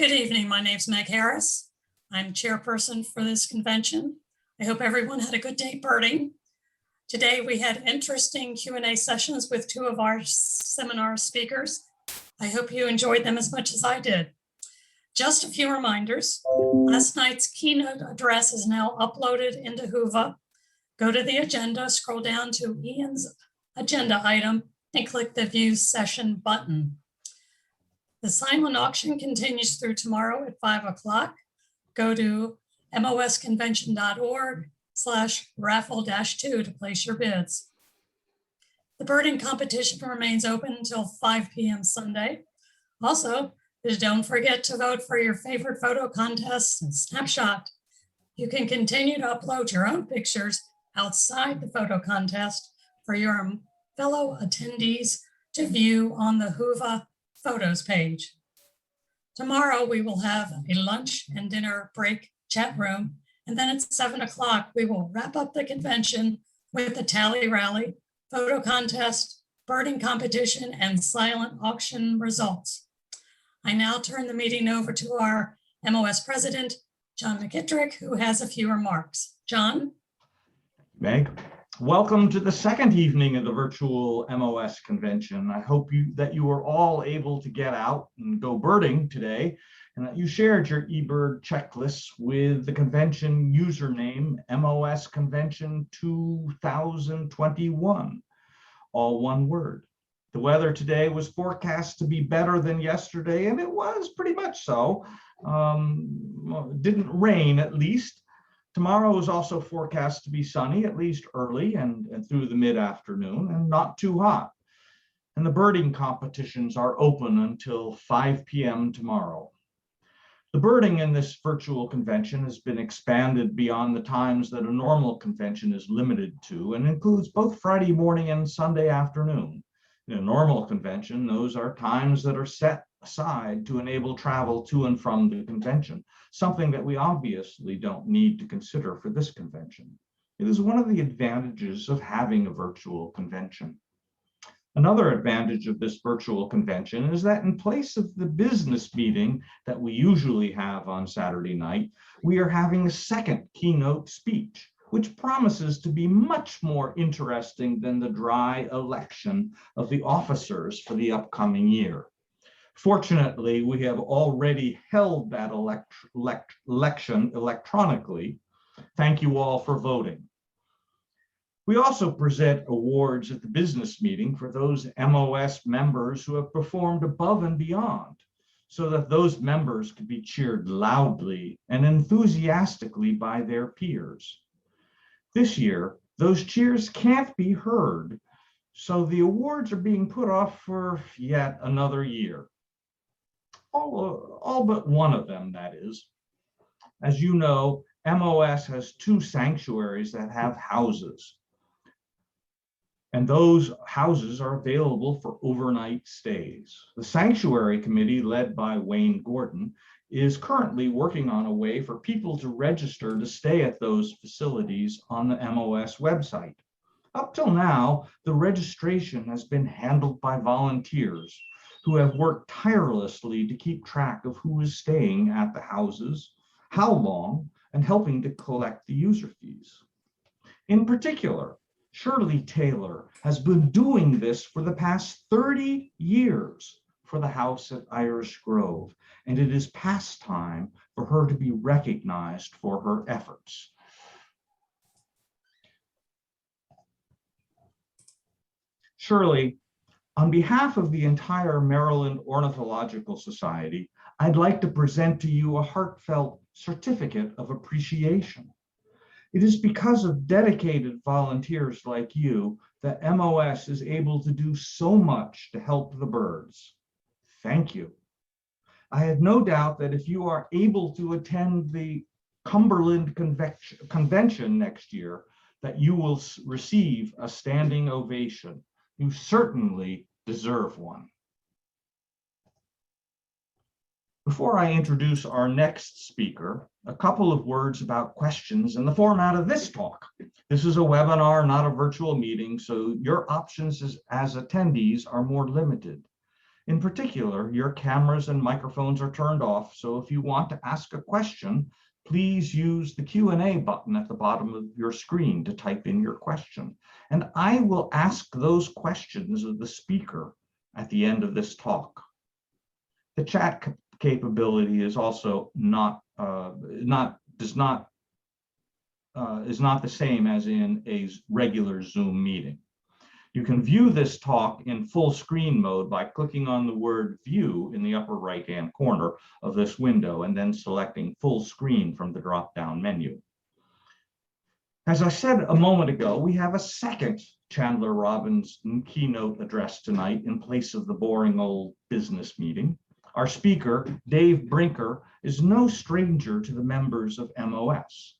Good evening. My name's Meg Harris. I'm chairperson for this convention. I hope everyone had a good day birding. Today we had interesting Q&A sessions with two of our seminar speakers. I hope you enjoyed them as much as I did. Just a few reminders. Last night's keynote address is now uploaded into Whova. Go to the agenda, scroll down to Ian's agenda item and click the View Session button. The silent auction continues through tomorrow at 5 o'clock. Go to mosconvention.org/raffle-2 to place your bids. The birding competition remains open until 5 p.m. Sunday. Also, don't forget to vote for your favorite photo contests and snapshot. You can continue to upload your own pictures outside the photo contest for your fellow attendees to view on the Whova Photos page. Tomorrow we will have a lunch and dinner break chat room, and then at 7 o'clock we will wrap up the convention with the tally rally, photo contest, birding competition, and silent auction results. I now turn the meeting over to our MOS president, John McKittrick, who has a few remarks. John? Meg, welcome to the second evening of the virtual MOS convention. I hope that you were all able to get out and go birding today, and that you shared your eBird checklists with the convention username MOS Convention 2021, all one word. The weather today was forecast to be better than yesterday, and it was pretty much so. It didn't rain, at least. Tomorrow is also forecast to be sunny, at least early and through the mid-afternoon, and not too hot. And the birding competitions are open until 5 p.m. tomorrow. The birding in this virtual convention has been expanded beyond the times that a normal convention is limited to, and includes both Friday morning and Sunday afternoon. In a normal convention, those are times that are set aside to enable travel to and from the convention, something that we obviously don't need to consider for this convention. It is one of the advantages of having a virtual convention. Another advantage of this virtual convention is that in place of the business meeting that we usually have on Saturday night, we are having a second keynote speech, which promises to be much more interesting than the dry election of the officers for the upcoming year. Fortunately, we have already held that election electronically. Thank you all for voting. We also present awards at the business meeting for those MOS members who have performed above and beyond, so that those members can be cheered loudly and enthusiastically by their peers. This year, those cheers can't be heard, so the awards are being put off for yet another year. All but one of them, that is. As you know, MOS has two sanctuaries that have houses, and those houses are available for overnight stays. The Sanctuary Committee, led by Wayne Gordon, is currently working on a way for people to register to stay at those facilities on the MOS website. Up till now, the registration has been handled by volunteers who have worked tirelessly to keep track of who is staying at the houses, how long, and helping to collect the user fees. In particular, Shirley Taylor has been doing this for the past 30 years for the house at Irish Grove, and it is past time for her to be recognized for her efforts. Shirley, on behalf of the entire Maryland Ornithological Society, I'd like to present to you a heartfelt certificate of appreciation. It is because of dedicated volunteers like you that MOS is able to do so much to help the birds. Thank you. I have no doubt that if you are able to attend the Cumberland Convention next year, that you will receive a standing ovation. You certainly deserve one. Before I introduce our next speaker, a couple of words about questions and the format of this talk. This is a webinar, not a virtual meeting, so your options as attendees are more limited. In particular, your cameras and microphones are turned off, so if you want to ask a question, please use the Q&A button at the bottom of your screen to type in your question. And I will ask those questions of the speaker at the end of this talk. The chat capability is also not the same as in a regular Zoom meeting. You can view this talk in full screen mode by clicking on the word view in the upper right-hand corner of this window and then selecting full screen from the drop-down menu. As I said a moment ago, we have a second Chandler Robbins keynote address tonight in place of the boring old business meeting. Our speaker, Dave Brinker, is no stranger to the members of MOS.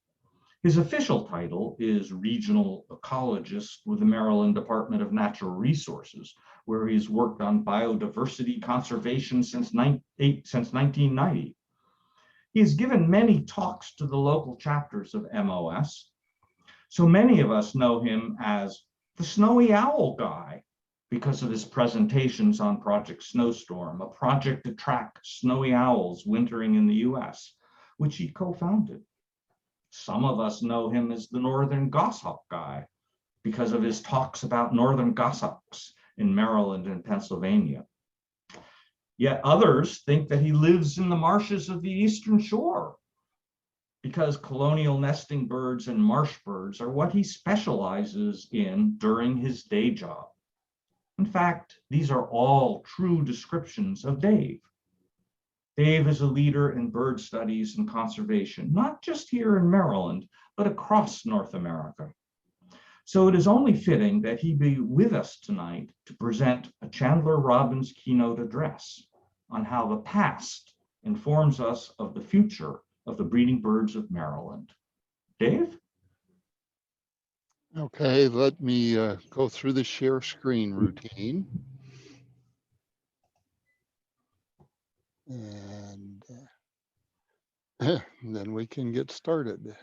His official title is Regional Ecologist with the Maryland Department of Natural Resources, where he's worked on biodiversity conservation since 1990. He has given many talks to the local chapters of MOS. So many of us know him as the Snowy Owl Guy because of his presentations on Project Snowstorm, a project to track snowy owls wintering in the US, which he co-founded. Some of us know him as the Northern Goshawk Guy because of his talks about northern goshawks in Maryland and Pennsylvania. Yet others think that he lives in the marshes of the Eastern Shore because colonial nesting birds and marsh birds are what he specializes in during his day job. In fact, these are all true descriptions of Dave. Dave is a leader in bird studies and conservation, not just here in Maryland, but across North America. So it is only fitting that he be with us tonight to present a Chandler Robbins keynote address on how the past informs us of the future of the breeding birds of Maryland. Dave? Okay, let me go through the share screen routine. And then we can get started.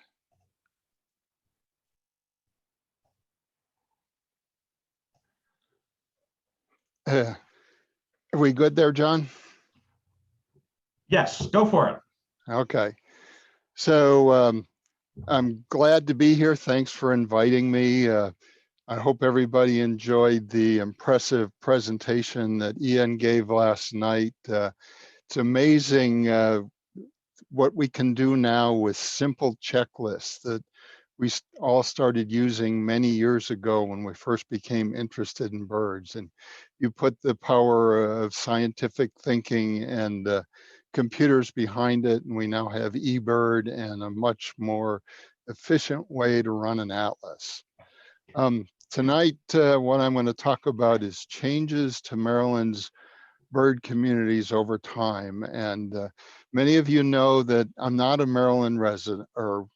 Are we good there, John? Yes, go for it. Okay. So I'm glad to be here. Thanks for inviting me. I hope everybody enjoyed the impressive presentation that Ian gave last night. It's amazing what we can do now with simple checklists that we all started using many years ago when we first became interested in birds. And you put the power of scientific thinking and computers behind it, and we now have eBird and a much more efficient way to run an atlas. Tonight, what I'm going to talk about is changes to Maryland's bird communities over time. And many of you know that I'm not a Maryland resident, or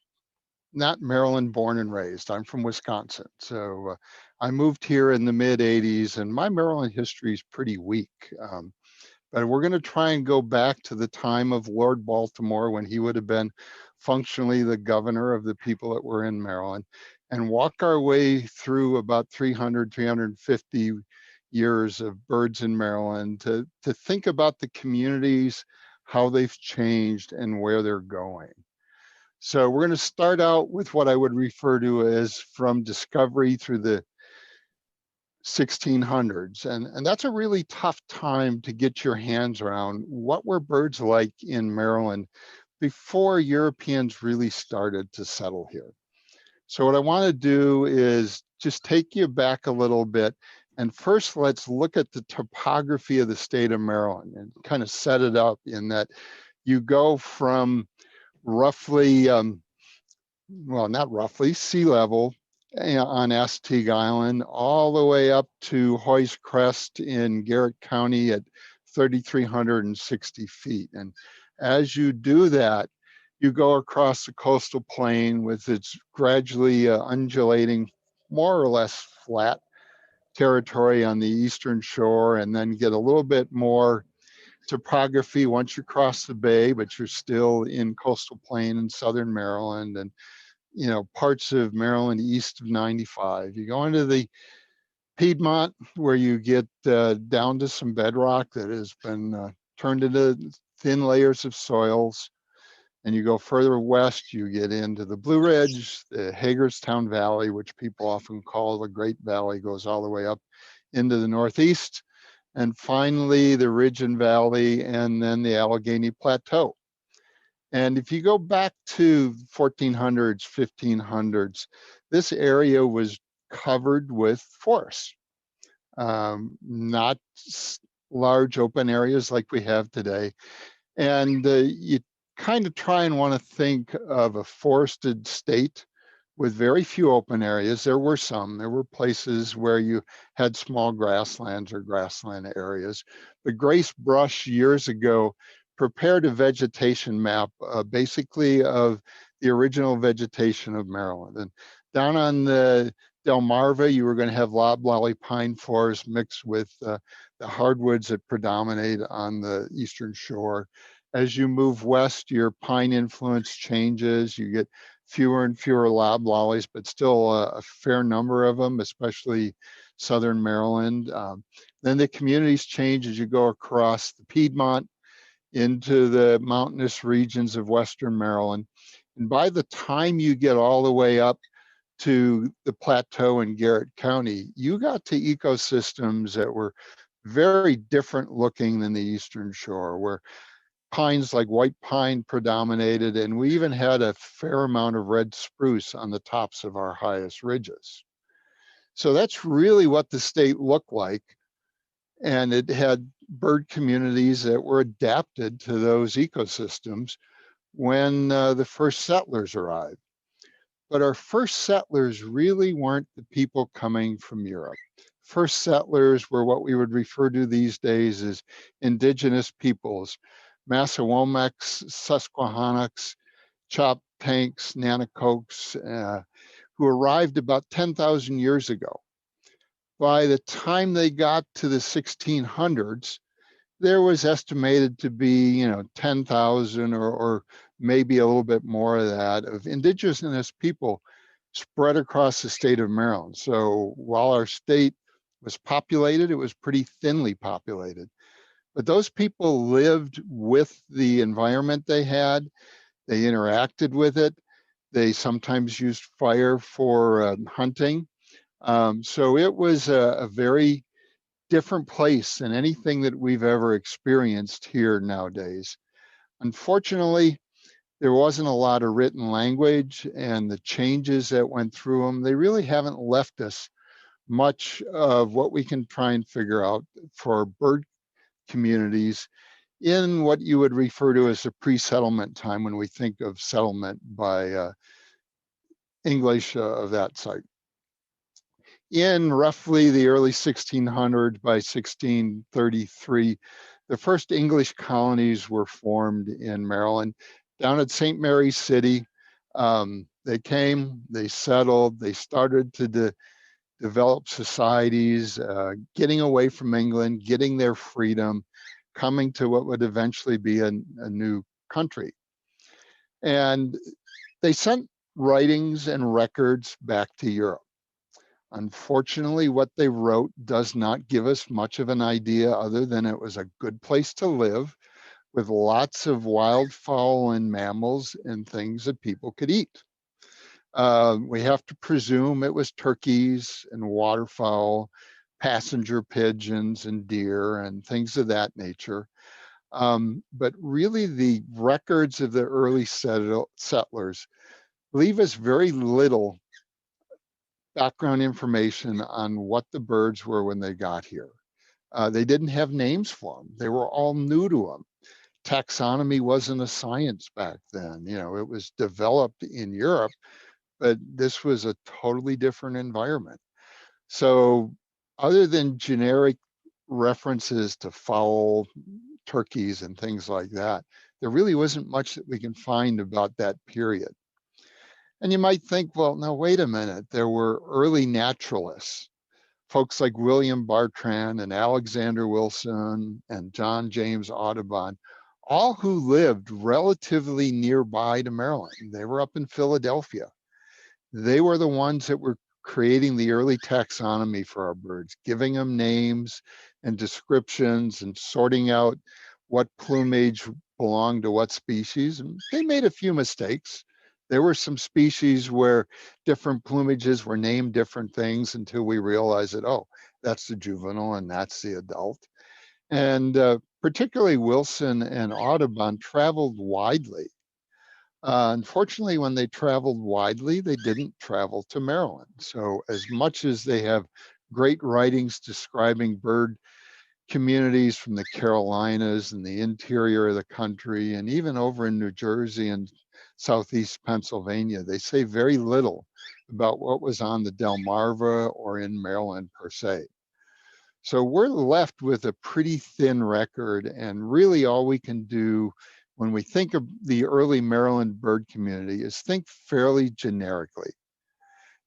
not Maryland born and raised. I'm from Wisconsin. So I moved here in the mid 80s, and my Maryland history is pretty weak. But we're going to try and go back to the time of Lord Baltimore, when he would have been functionally the governor of the people that were in Maryland, and walk our way through about 300, 350 years of birds in Maryland to think about the communities, how they've changed, and where they're going. So we're going to start out with what I would refer to as from discovery through the 1600s. And that's a really tough time to get your hands around what were birds like in Maryland before Europeans really started to settle here. So what I want to do is just take you back a little bit. And first, let's look at the topography of the state of Maryland and kind of set it up in that you go from roughly, well, not roughly, sea level on Assateague Island, all the way up to Hoy's Crest in Garrett County at 3,360 feet. And as you do that, you go across the coastal plain with its gradually undulating, more or less flat territory on the eastern shore, and then get a little bit more topography once you cross the bay, but you're still in coastal plain in southern Maryland, and parts of Maryland east of 95. You go into the Piedmont, where you get down to some bedrock that has been turned into thin layers of soils. And you go further west, you get into the Blue Ridge, the Hagerstown Valley, which people often call the Great Valley, goes all the way up into the northeast. And finally, the Ridge and Valley, and then the Allegheny Plateau. And if you go back to 1400s, 1500s, this area was covered with forests, not large open areas like we have today. And you kind of try and want to think of a forested state with very few open areas. There were some. There were places where you had small grasslands or grassland areas. But Grace Brush years ago prepared a vegetation map, basically of the original vegetation of Maryland. And down on the Delmarva, you were going to have loblolly pine forest mixed with the hardwoods that predominate on the eastern shore. As you move west, your pine influence changes. You get fewer and fewer loblollies, but still a fair number of them, especially southern Maryland. Then the communities change as you go across the Piedmont into the mountainous regions of western Maryland. And by the time you get all the way up to the plateau in Garrett County, you got to ecosystems that were very different looking than the eastern shore, where pines like white pine predominated, and we even had a fair amount of red spruce on the tops of our highest ridges. So that's really what the state looked like. And it had bird communities that were adapted to those ecosystems when the first settlers arrived. But our first settlers really weren't the people coming from Europe. First settlers were what we would refer to these days as indigenous peoples, Massawomacs, Susquehannocks, Choptanks, Nanticokes, who arrived about 10,000 years ago. By the time they got to the 1600s, there was estimated to be, 10,000 or maybe a little bit more of that, of indigenous people spread across the state of Maryland. So while our state was populated, it was pretty thinly populated. But those people lived with the environment they had. They interacted with it. They sometimes used fire for hunting. So it was a very different place than anything that we've ever experienced here nowadays. Unfortunately, there wasn't a lot of written language, and the changes that went through them, they really haven't left us much of what we can try and figure out for bird communities in what you would refer to as the pre-settlement time, when we think of settlement by English of that site. In roughly the early 1600s, by 1633, the first English colonies were formed in Maryland. Down at St. Mary's City, they came, they settled, they started to develop societies, getting away from England, getting their freedom, coming to what would eventually be a new country. And they sent writings and records back to Europe. Unfortunately, what they wrote does not give us much of an idea, other than it was a good place to live with lots of wildfowl and mammals and things that people could eat. We have to presume it was turkeys and waterfowl, passenger pigeons and deer and things of that nature. But really, the records of the early settlers leave us very little background information on what the birds were when they got here. They didn't have names for them. They were all new to them. Taxonomy wasn't a science back then. It was developed in Europe, but this was a totally different environment. So other than generic references to fowl, turkeys, and things like that, there really wasn't much that we can find about that period. And you might think, well, now wait a minute, there were early naturalists, folks like William Bartrand and Alexander Wilson and John James Audubon, all who lived relatively nearby to Maryland. They were up in Philadelphia. They were the ones that were creating the early taxonomy for our birds, giving them names and descriptions and sorting out what plumage belonged to what species. And they made a few mistakes. There were some species where different plumages were named different things until we realized that, oh, that's the juvenile and that's the adult. And particularly Wilson and Audubon traveled widely. Unfortunately, when they traveled widely, they didn't travel to Maryland. So as much as they have great writings describing bird communities from the Carolinas and the interior of the country, and even over in New Jersey and Southeast Pennsylvania, they say very little about what was on the Delmarva or in Maryland per se. So we're left with a pretty thin record, and really all we can do when we think of the early Maryland bird community is think fairly generically.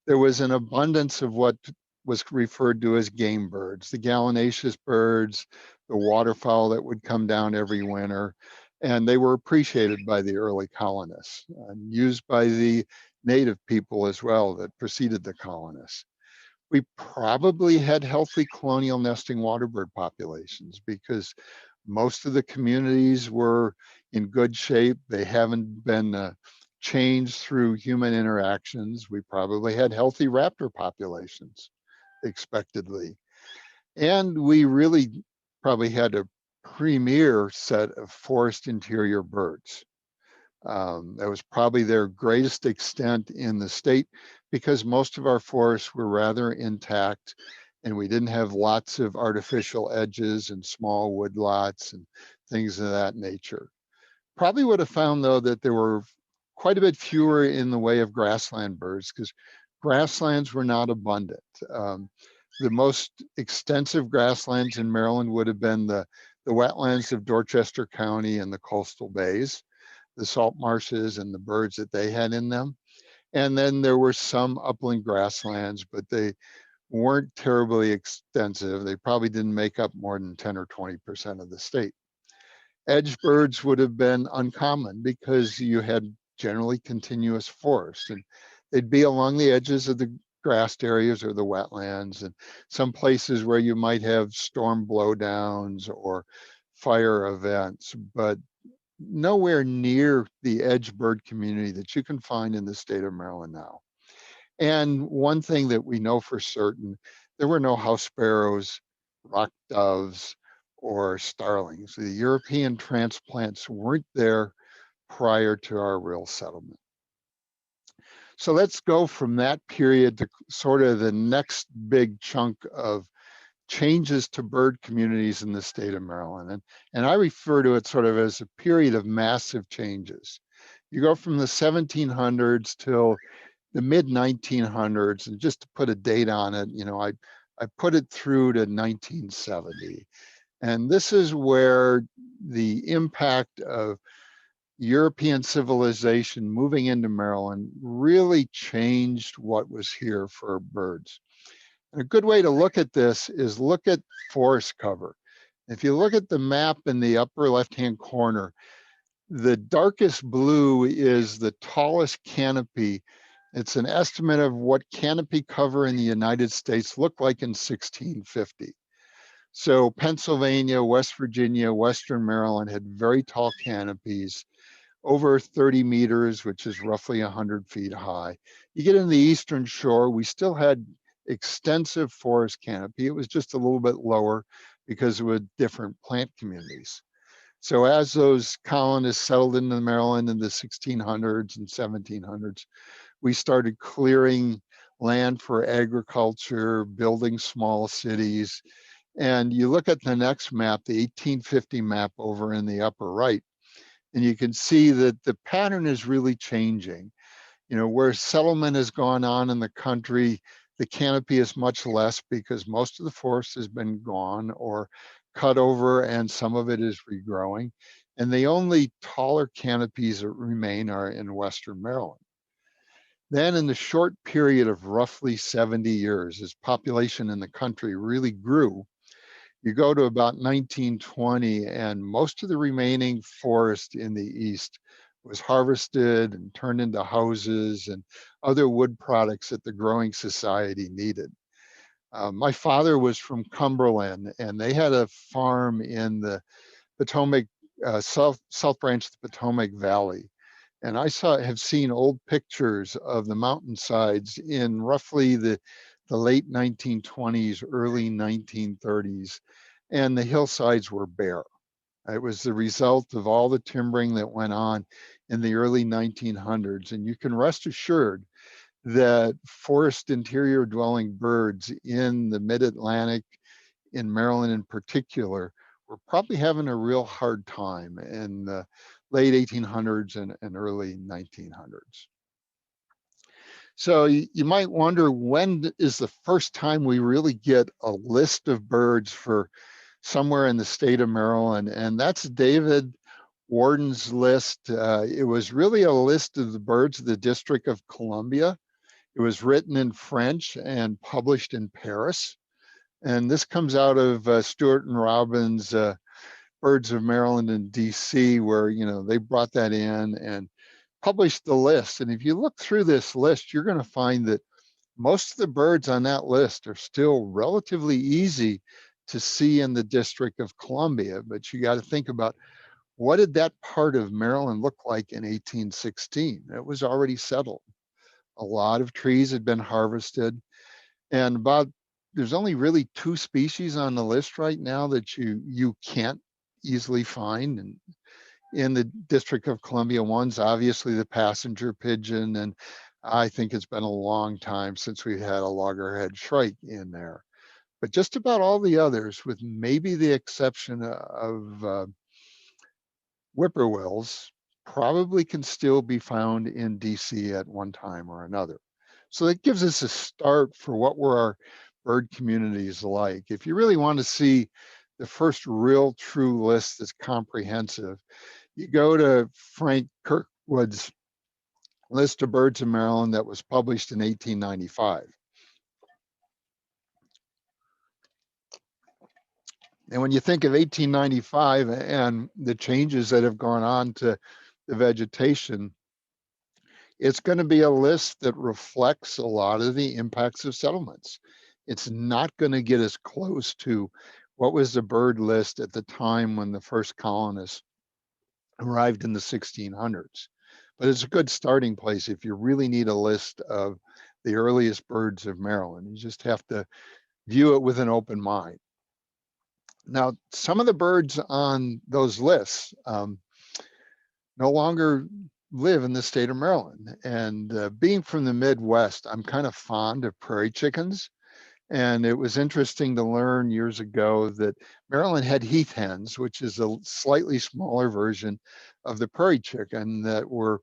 There was an abundance of what was referred to as game birds, the gallinaceous birds, the waterfowl that would come down every winter, and they were appreciated by the early colonists and used by the native people as well that preceded the colonists. We probably had healthy colonial nesting waterbird populations because most of the communities were in good shape. They haven't been changed through human interactions. We probably had healthy raptor populations, expectedly. And we really probably had a premier set of forest interior birds. That was probably their greatest extent in the state because most of our forests were rather intact and we didn't have lots of artificial edges and small woodlots and things of that nature. Probably would have found though that there were quite a bit fewer in the way of grassland birds because grasslands were not abundant. The most extensive grasslands in Maryland would have been the wetlands of Dorchester County and the coastal bays, the salt marshes and the birds that they had in them. And then there were some upland grasslands, but they weren't terribly extensive. They probably didn't make up more than 10 or 20% of the state. Edge birds would have been uncommon because you had generally continuous forest and they'd be along the edges of the grassed areas or the wetlands and some places where you might have storm blowdowns or fire events, but nowhere near the edge bird community that you can find in the state of Maryland now. And one thing that we know for certain, there were no house sparrows, rock doves, or starlings. The European transplants weren't there prior to our real settlement. So let's go from that period to sort of the next big chunk of changes to bird communities in the state of Maryland. And I refer to it sort of as a period of massive changes. You go from the 1700s till the mid 1900s, and just to put a date on it, you know, I put it through to 1970. And this is where the impact of European civilization moving into Maryland really changed what was here for birds. And a good way to look at this is look at forest cover. If you look at the map in the upper left-hand corner, the darkest blue is the tallest canopy. It's an estimate of what canopy cover in the United States looked like in 1650. So Pennsylvania, West Virginia, Western Maryland had very tall canopies, over 30 meters, which is roughly 100 feet high. You get in the Eastern Shore, we still had extensive forest canopy. It was just a little bit lower because of different plant communities. So as those colonists settled into Maryland in the 1600s and 1700s, we started clearing land for agriculture, building small cities. And you look at the next map, the 1850 map over in the upper right, and you can see that the pattern is really changing. You know, where settlement has gone on in the country, the canopy is much less because most of the forest has been gone or cut over and some of it is regrowing. And the only taller canopies that remain are in Western Maryland. Then in the short period of roughly 70 years, as population in the country really grew, you go to about 1920 and most of the remaining forest in the east was harvested and turned into houses and other wood products that the growing society needed. My father was from Cumberland, and they had a farm in the Potomac, South Branch of the Potomac Valley. And I have seen old pictures of the mountainsides in roughly the late 1920s, early 1930s, and the hillsides were bare. It was the result of all the timbering that went on in the early 1900s. And you can rest assured that forest interior dwelling birds in the mid-Atlantic, in Maryland in particular, were probably having a real hard time in the late 1800s and early 1900s. So you might wonder, when is the first time we really get a list of birds for somewhere in the state of Maryland? And that's David Warden's list. It was really a list of the birds of the District of Columbia. It was written in French and published in Paris. And this comes out of Stewart and Robbins' Birds of Maryland and DC, where, you know, they brought that in and published the list. And if you look through this list, you're going to find that most of the birds on that list are still relatively easy to see in the District of Columbia. But you got to think about, what did that part of Maryland look like in 1816? It was already settled. A lot of trees had been harvested, and there's only really 2 species on the list right now that you can't easily find. And in the District of Columbia, one's obviously the passenger pigeon, and I think it's been a long time since we had a loggerhead shrike in there. But just about all the others, with maybe the exception of whippoorwills, probably can still be found in DC at one time or another. So that gives us a start for what were our bird communities like. If you really want to see the first real true list that's comprehensive, you go to Frank Kirkwood's List of Birds of Maryland that was published in 1895. And when you think of 1895 and the changes that have gone on to the vegetation, it's going to be a list that reflects a lot of the impacts of settlements. It's not going to get as close to what was the bird list at the time when the first colonists arrived in the 1600s. But it's a good starting place if you really need a list of the earliest birds of Maryland. You just have to view it with an open mind. Now, some of the birds on those lists no longer live in the state of Maryland. And being from the Midwest, I'm kind of fond of prairie chickens. And it was interesting to learn years ago that Maryland had heath hens, which is a slightly smaller version of the prairie chicken, that were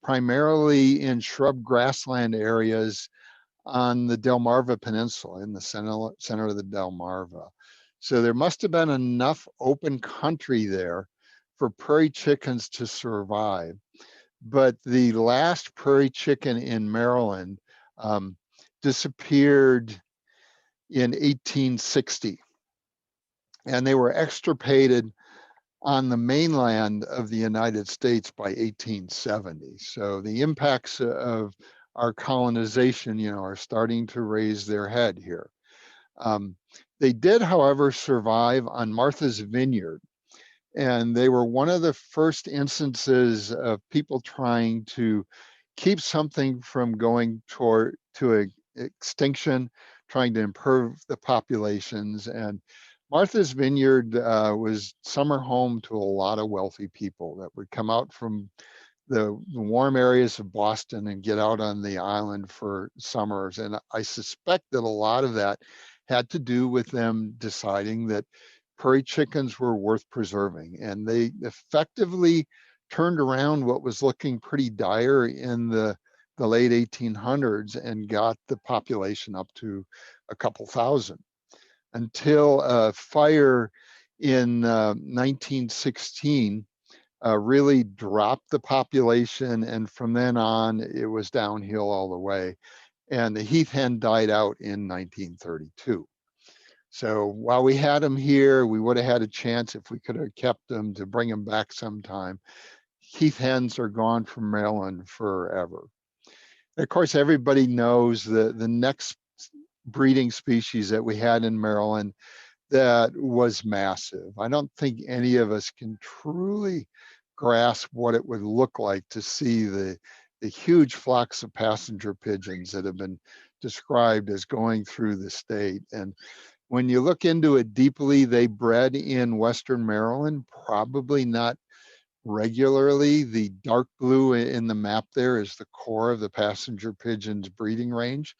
primarily in shrub grassland areas on the Delmarva Peninsula, in the center of the Delmarva. So there must have been enough open country there for prairie chickens to survive. But the last prairie chicken in Maryland disappeared in 1860. And they were extirpated on the mainland of the United States by 1870. So the impacts of our colonization, you know, are starting to raise their head here. They did, however, survive on Martha's Vineyard. And they were one of the first instances of people trying to keep something from going to extinction, trying to improve the populations. And Martha's Vineyard was summer home to a lot of wealthy people that would come out from the warm areas of Boston and get out on the island for summers. And I suspect that a lot of that had to do with them deciding that prairie chickens were worth preserving. And they effectively turned around what was looking pretty dire in the late 1800s and got the population up to a couple thousand, until a fire in 1916 really dropped the population. And from then on, it was downhill all the way. And the heath hen died out in 1932. So while we had them here, we would have had a chance, if we could have kept them, to bring them back sometime. heath hens are gone from Maryland forever. Of course, everybody knows the next breeding species that we had in Maryland that was massive. I don't think any of us can truly grasp what it would look like to see the huge flocks of passenger pigeons that have been described as going through the state. And when you look into it deeply, they bred in Western Maryland, probably not regularly. The dark blue in the map there is the core of the passenger pigeon's breeding range.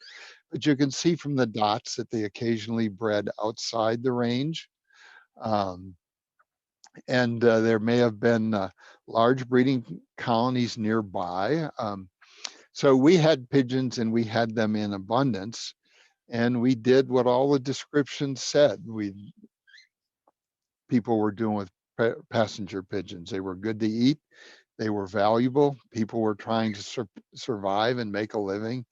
But you can see from the dots that they occasionally bred outside the range. And there may have been large breeding colonies nearby. So we had pigeons and we had them in abundance. And we did what all the descriptions said people were doing with passenger pigeons. They were good to eat. They were valuable. People were trying to survive and make a living.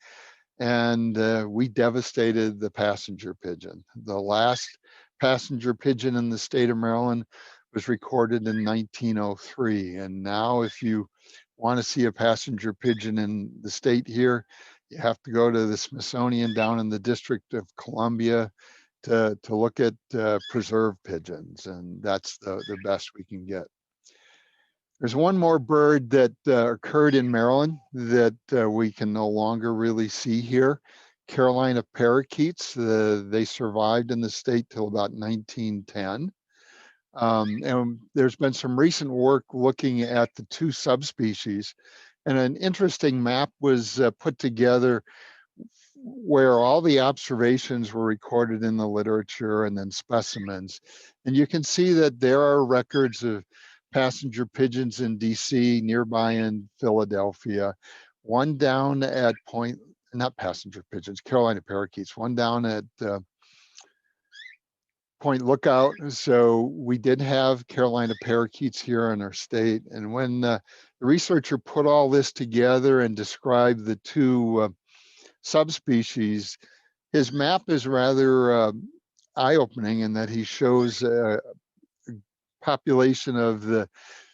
And we devastated the passenger pigeon. The last passenger pigeon in the state of Maryland was recorded in 1903. And now if you want to see a passenger pigeon in the state here, you have to go to the Smithsonian down in the District of Columbia to look at preserved pigeons. And that's the best we can get. There's one more bird that occurred in Maryland that we can no longer really see here. Carolina parakeets. They survived in the state till about 1910. And there's been some recent work looking at the two subspecies. And an interesting map was put together where all the observations were recorded in the literature and then specimens. And you can see that there are records of passenger pigeons in DC, nearby in Philadelphia, one down at not passenger pigeons, Carolina parakeets, one down at Point Lookout. So we did have Carolina parakeets here in our state. And when the researcher put all this together and described the two subspecies, his map is rather eye-opening in that he shows population of the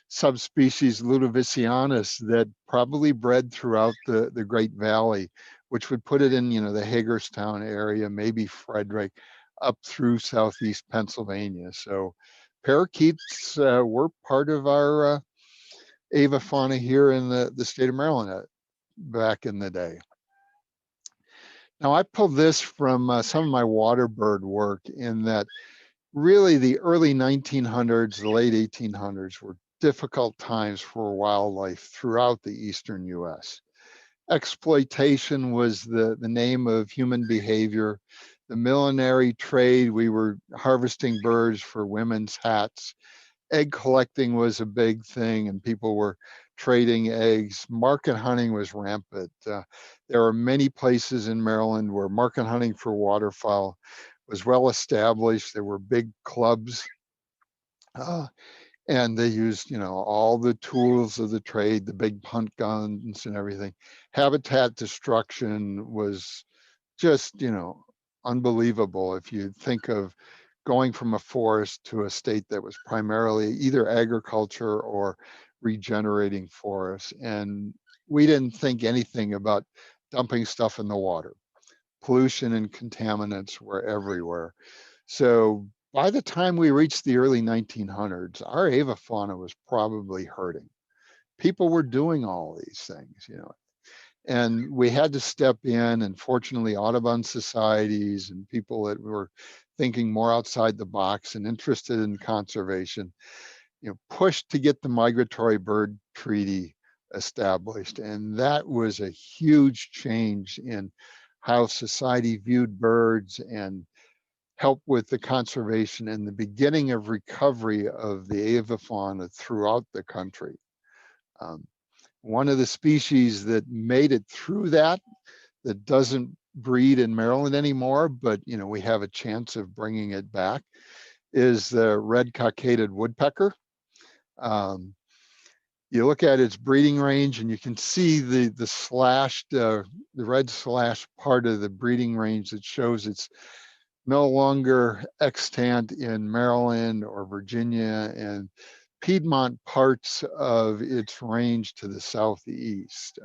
subspecies Ludovicianus that probably bred throughout the Great Valley, which would put it in, the Hagerstown area, maybe Frederick, up through southeast Pennsylvania. So parakeets were part of our avifauna here in the state of Maryland back in the day. Now I pulled this from some of my water bird work in that really the early 1900s, the late 1800s were difficult times for wildlife throughout the eastern US. Exploitation was the name of human behavior. The millinery trade, we were harvesting birds for women's hats. Egg collecting was a big thing and people were trading eggs. Market hunting was rampant. There are many places in Maryland where market hunting for waterfowl was well established. There were big clubs and they used, all the tools of the trade, the big punt guns and everything. Habitat destruction was just, unbelievable if you think of going from a forest to a state that was primarily either agriculture or regenerating forests. And we didn't think anything about dumping stuff in the water. Pollution and contaminants were everywhere. So by the time we reached the early 1900s, our avifauna was probably hurting. People were doing all these things, and we had to step in, and fortunately Audubon societies and people that were thinking more outside the box and interested in conservation, pushed to get the Migratory Bird Treaty established. And that was a huge change in how society viewed birds and helped with the conservation and the beginning of recovery of the avifauna throughout the country. One of the species that made it through that doesn't breed in Maryland anymore, but we have a chance of bringing it back, is the Red-cockaded Woodpecker. You look at its breeding range and you can see the slashed, the red slash part of the breeding range that shows it's no longer extant in Maryland or Virginia, and Piedmont parts of its range to the southeast.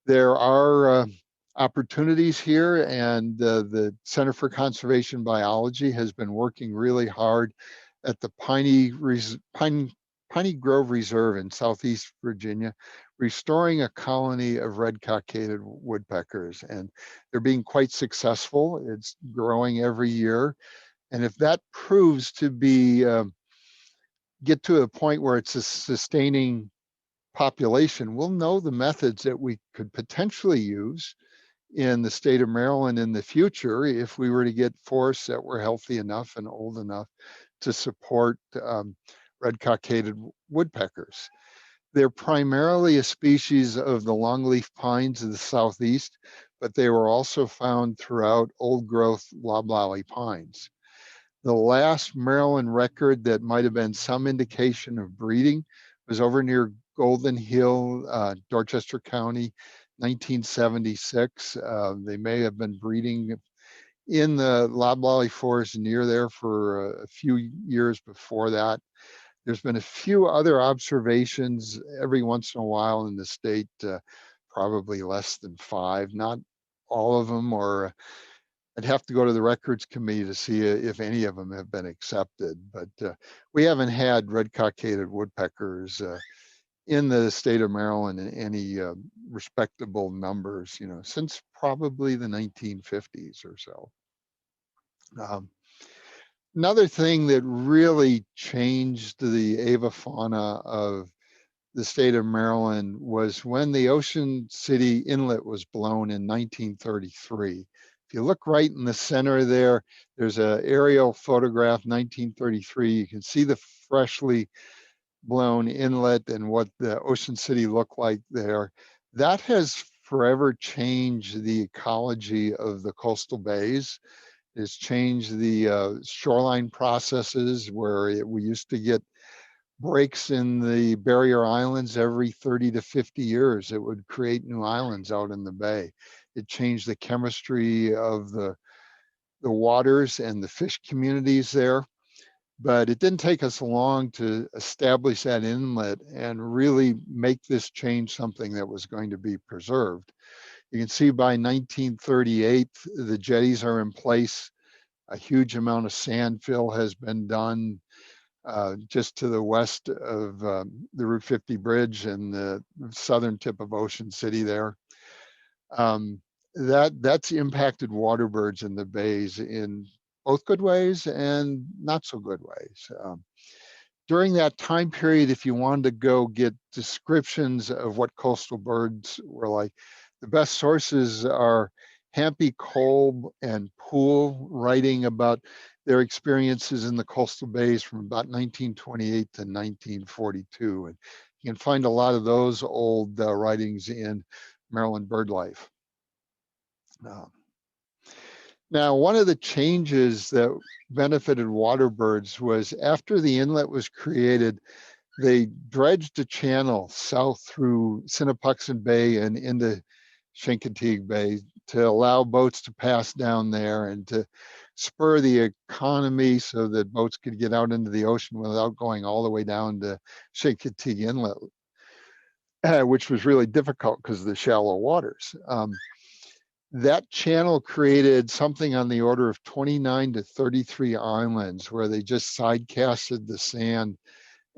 There are opportunities here, and the Center for Conservation Biology has been working really hard at the Piney Grove Reserve in Southeast Virginia, restoring a colony of red-cockaded woodpeckers, and they're being quite successful. It's growing every year, and if that proves to be get to a point where it's a sustaining population, we'll know the methods that we could potentially use in the state of Maryland in the future if we were to get forests that were healthy enough and old enough to support red-cockaded woodpeckers. They're primarily a species of the longleaf pines of the southeast, but they were also found throughout old growth loblolly pines. The last Maryland record that might have been some indication of breeding was over near Golden Hill, Dorchester County, 1976. They may have been breeding in the loblolly forest near there for a few years before that. There's been a few other observations every once in a while in the state, probably less than 5, not all of them, or I'd have to go to the records committee to see if any of them have been accepted. But we haven't had red-cockaded woodpeckers in the state of Maryland in any respectable numbers, since probably the 1950s or so. Another thing that really changed the avifauna of the state of Maryland was when the Ocean City Inlet was blown in 1933. If you look right in the center there, there's an aerial photograph, 1933. You can see the freshly blown inlet and what the Ocean City looked like there. That has forever changed the ecology of the coastal bays. It's changed the shoreline processes where we used to get breaks in the barrier islands every 30 to 50 years. It would create new islands out in the bay. It changed the chemistry of the waters and the fish communities there. But it didn't take us long to establish that inlet and really make this change something that was going to be preserved. You can see by 1938, the jetties are in place. A huge amount of sand fill has been done just to the west of the Route 50 bridge and the southern tip of Ocean City there. That's impacted water birds in the bays in both good ways and not so good ways. During that time period, if you wanted to go get descriptions of what coastal birds were like, the best sources are Hampy, Kolb, and Poole writing about their experiences in the coastal bays from about 1928 to 1942. And you can find a lot of those old writings in Maryland BirdLife. Now, one of the changes that benefited water birds was after the inlet was created, they dredged a channel south through Sinnapuxent Bay and into Chincoteague Bay to allow boats to pass down there and to spur the economy so that boats could get out into the ocean without going all the way down to Chincoteague Inlet, which was really difficult because of the shallow waters. That channel created something on the order of 29 to 33 islands where they just side casted the sand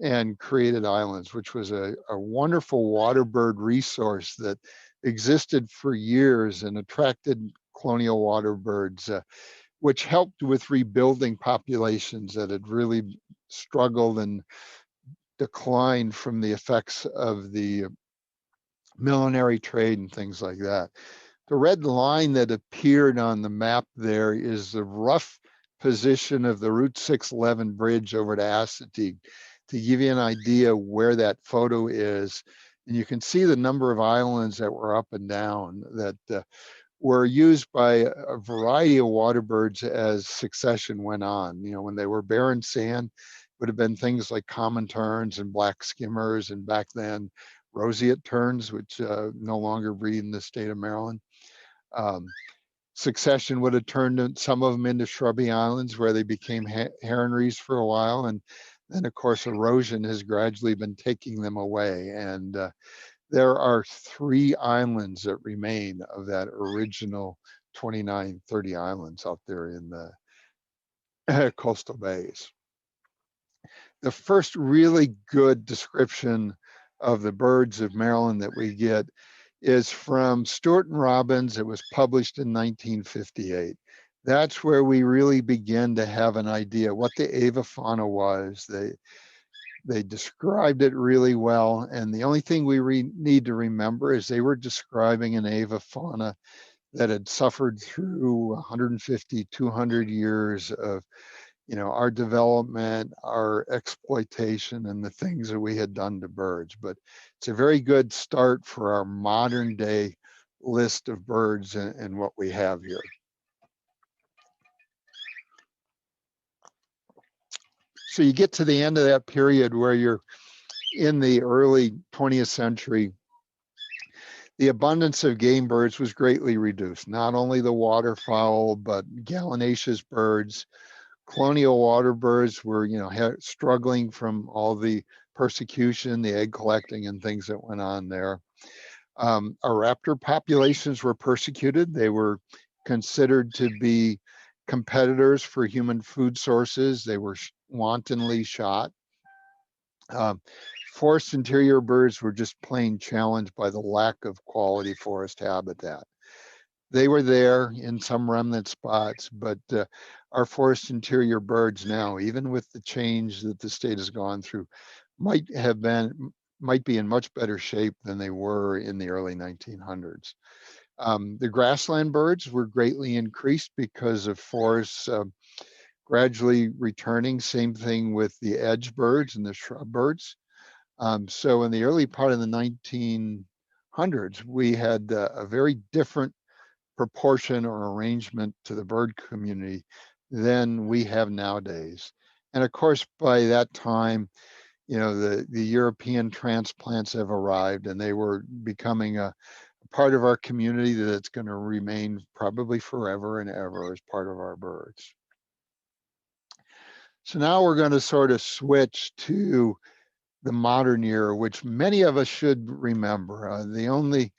and created islands, which was a wonderful water bird resource that existed for years and attracted colonial water birds, which helped with rebuilding populations that had really struggled and declined from the effects of the millinery trade and things like that. The red line that appeared on the map there is the rough position of the Route 611 bridge over to Assateague to give you an idea where that photo is. And you can see the number of islands that were up and down that were used by a variety of water birds as succession went on. When they were barren sand, it would have been things like common terns and black skimmers, and back then roseate terns, which no longer breed in the state of Maryland. Succession would have turned some of them into shrubby islands where they became heronries for a while, and And of course, erosion has gradually been taking them away. And there are 3 islands that remain of that original 29, 30 islands out there in the coastal bays. The first really good description of the birds of Maryland that we get is from Stewart and Robbins. It was published in 1958. That's where we really begin to have an idea what the avifauna was. They described it really well. And the only thing we need to remember is they were describing an avifauna that had suffered through 150, 200 years of, our development, our exploitation, and the things that we had done to birds. But it's a very good start for our modern day list of birds and what we have here. So you get to the end of that period where you're in the early 20th century, the abundance of game birds was greatly reduced. Not only the waterfowl, but gallinaceous birds, colonial water birds were, struggling from all the persecution, the egg collecting and things that went on there. Our raptor populations were persecuted. They were considered to be competitors for human food sources. They were wantonly shot. Forest interior birds were just plain challenged by the lack of quality forest habitat. They were there in some remnant spots, but our forest interior birds now, even with the change that the state has gone through, might be in much better shape than they were in the early 1900s. The grassland birds were greatly increased because of forests gradually returning. Same thing with the edge birds and the shrub birds. So in the early part of the 1900s, we had a very different proportion or arrangement to the bird community than we have nowadays. And of course, by that time, the European transplants have arrived and they were becoming a part of our community that's going to remain probably forever and ever as part of our birds. So now we're going to sort of switch to the modern era, which many of us should remember. The only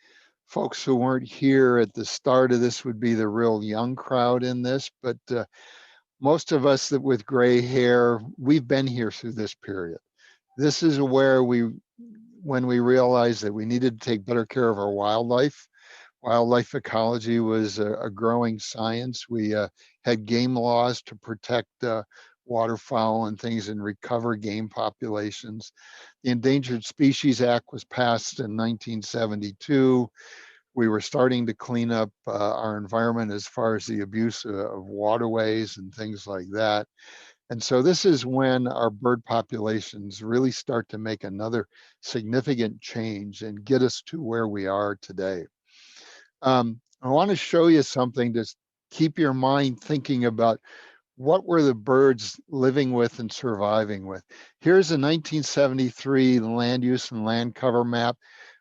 folks who weren't here at the start of this would be the real young crowd in this, but most of us that with gray hair, we've been here through this period. This is where when we realized that we needed to take better care of our wildlife. Wildlife ecology was a growing science. We had game laws to protect waterfowl and things and recover game populations. The Endangered Species Act was passed in 1972. We were starting to clean up our environment as far as the abuse of waterways and things like that. And so this is when our bird populations really start to make another significant change and get us to where we are today. I want to show you something to keep your mind thinking about what were the birds living with and surviving with. Here's a 1973 land use and land cover map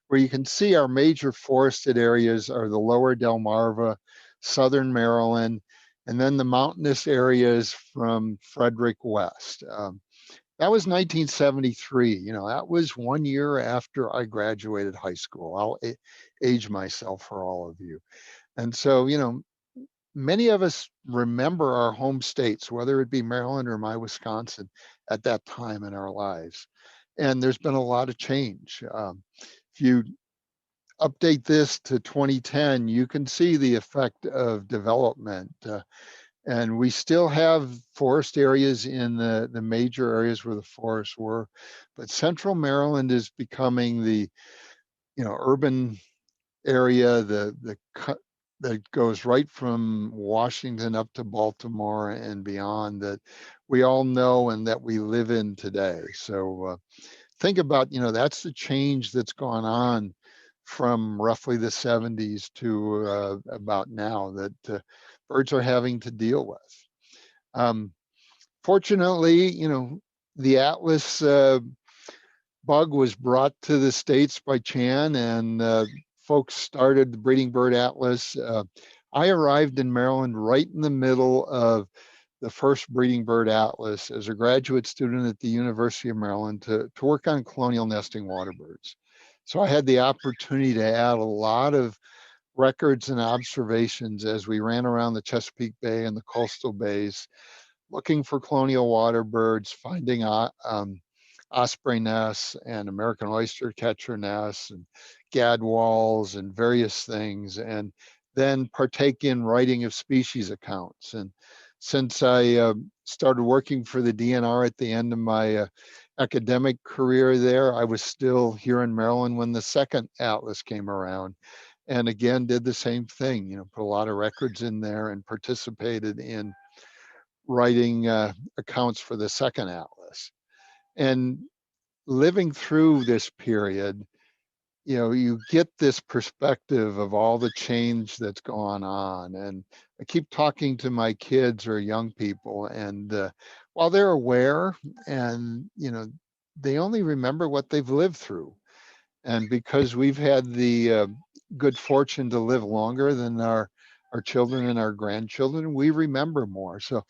where you can see our major forested areas are the lower Delmarva, southern Maryland, and then the mountainous areas from Frederick west. That was 1973. That was 1 year after I graduated high school. I'll age myself for all of you. And so, many of us remember our home states, whether it be Maryland or my Wisconsin, at that time in our lives. And there's been a lot of change. If you update this to 2010, you can see the effect of development. And we still have forest areas in the major areas where the forests were, but central Maryland is becoming the urban area, that goes right from Washington up to Baltimore and beyond, that we all know and that we live in today. So think about, that's the change that's gone on from roughly the 70s to about now that birds are having to deal with. Fortunately, the Atlas bug was brought to the States by Chan, and folks started the Breeding Bird Atlas. I arrived in Maryland right in the middle of the first breeding bird atlas as a graduate student at the University of Maryland to work on colonial nesting waterbirds. So I had the opportunity to add a lot of records and observations as we ran around the Chesapeake Bay and the coastal bays, looking for colonial waterbirds, finding osprey nests and American oyster catcher nests and gadwalls and various things, and then partake in writing of species accounts. And since I started working for the DNR at the end of my academic career there, I was still here in Maryland when the second atlas came around. And again, did the same thing, put a lot of records in there and participated in writing accounts for the second atlas. And living through this period, you get this perspective of all the change that's gone on. And I keep talking to my kids or young people, and while they're aware, and they only remember what they've lived through. And because we've had the good fortune to live longer than our children and our grandchildren, we remember more. So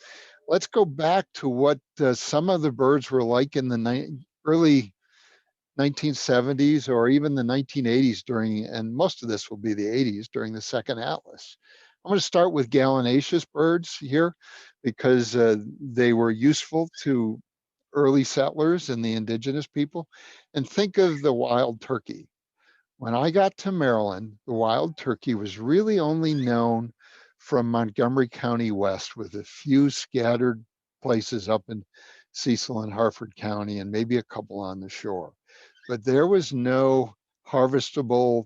let's go back to what some of the birds were like in the early 1970s or even the 1980s and most of this will be the 80s during the second atlas. I'm going to start with gallinaceous birds here because they were useful to early settlers and the indigenous people. And think of the wild turkey. When I got to Maryland, the wild turkey was really only known from Montgomery County west, with a few scattered places up in Cecil and Harford County and maybe a couple on the shore. But there was no harvestable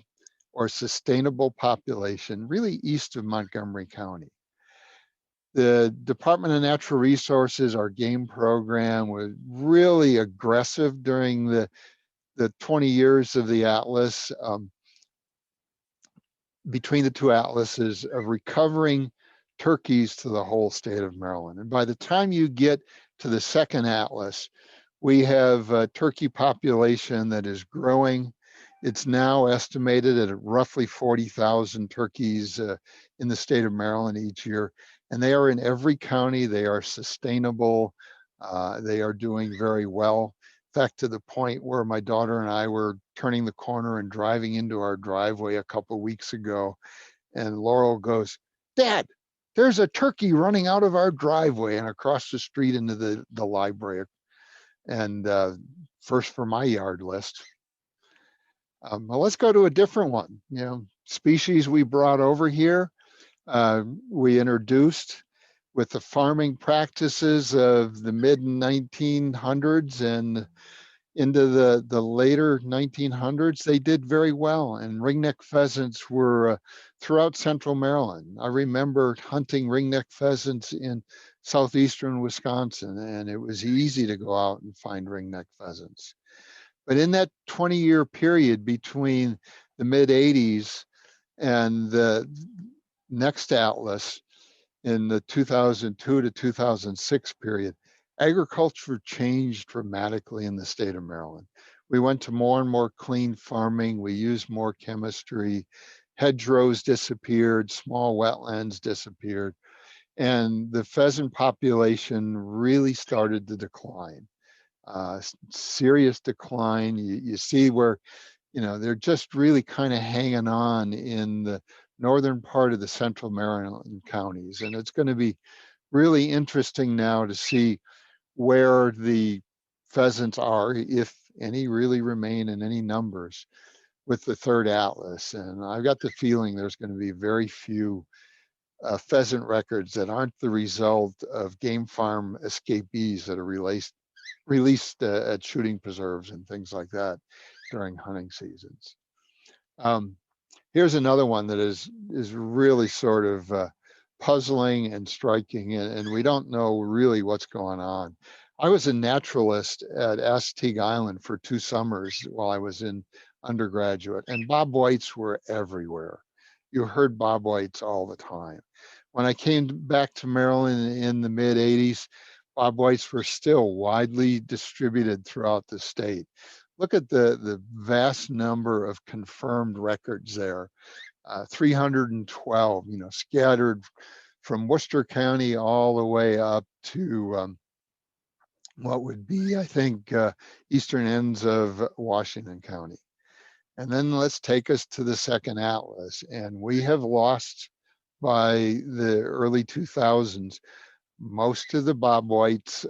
or sustainable population really east of Montgomery County. The Department of Natural Resources, our game program, was really aggressive during the 20 years of the atlas, between the two atlases, of recovering turkeys to the whole state of Maryland. And by the time you get to the second atlas, we have a turkey population that is growing. It's now estimated at roughly 40,000 turkeys in the state of Maryland each year. And they are in every county. They are sustainable. They are doing very well. In fact, to the point where my daughter and I were turning the corner and driving into our driveway a couple of weeks ago, and Laurel goes, "Dad, there's a turkey running out of our driveway and across the street into the library." And first for my yard list. Well, let's go to a different one. Species we brought over here, we introduced with the farming practices of the mid 1900s and into the later 1900s. They did very well, and ringneck pheasants were throughout central Maryland. I remember hunting ringneck pheasants in southeastern Wisconsin, and it was easy to go out and find ringneck pheasants. But in that 20-year period between the mid 80s and the next atlas in the 2002 to 2006 period, agriculture changed dramatically in the state of Maryland. We went to more and more clean farming. We used more chemistry. Hedgerows disappeared, small wetlands disappeared, and the pheasant population really started to decline. Serious decline. You see where, they're just really kind of hanging on in the northern part of the central Maryland counties. And it's going to be really interesting now to see where the pheasants are, if any really remain in any numbers, with the third atlas. And I've got the feeling there's going to be very few pheasant records that aren't the result of game farm escapees that are released at shooting preserves and things like that during hunting seasons. Here's another one that is really sort of puzzling and striking, and we don't know really what's going on. I was a naturalist at Assateague Island for 2 summers while I was in undergraduate, and bobwhites were everywhere. You heard bobwhites all the time. When I came back to Maryland in the mid 80s, bobwhites were still widely distributed throughout the state. Look at the vast number of confirmed records there. 312, scattered from Worcester County all the way up to what would be, I think, eastern ends of Washington County. And then let's take us to the second atlas. And we have lost by the early 2000s most of the bobwhites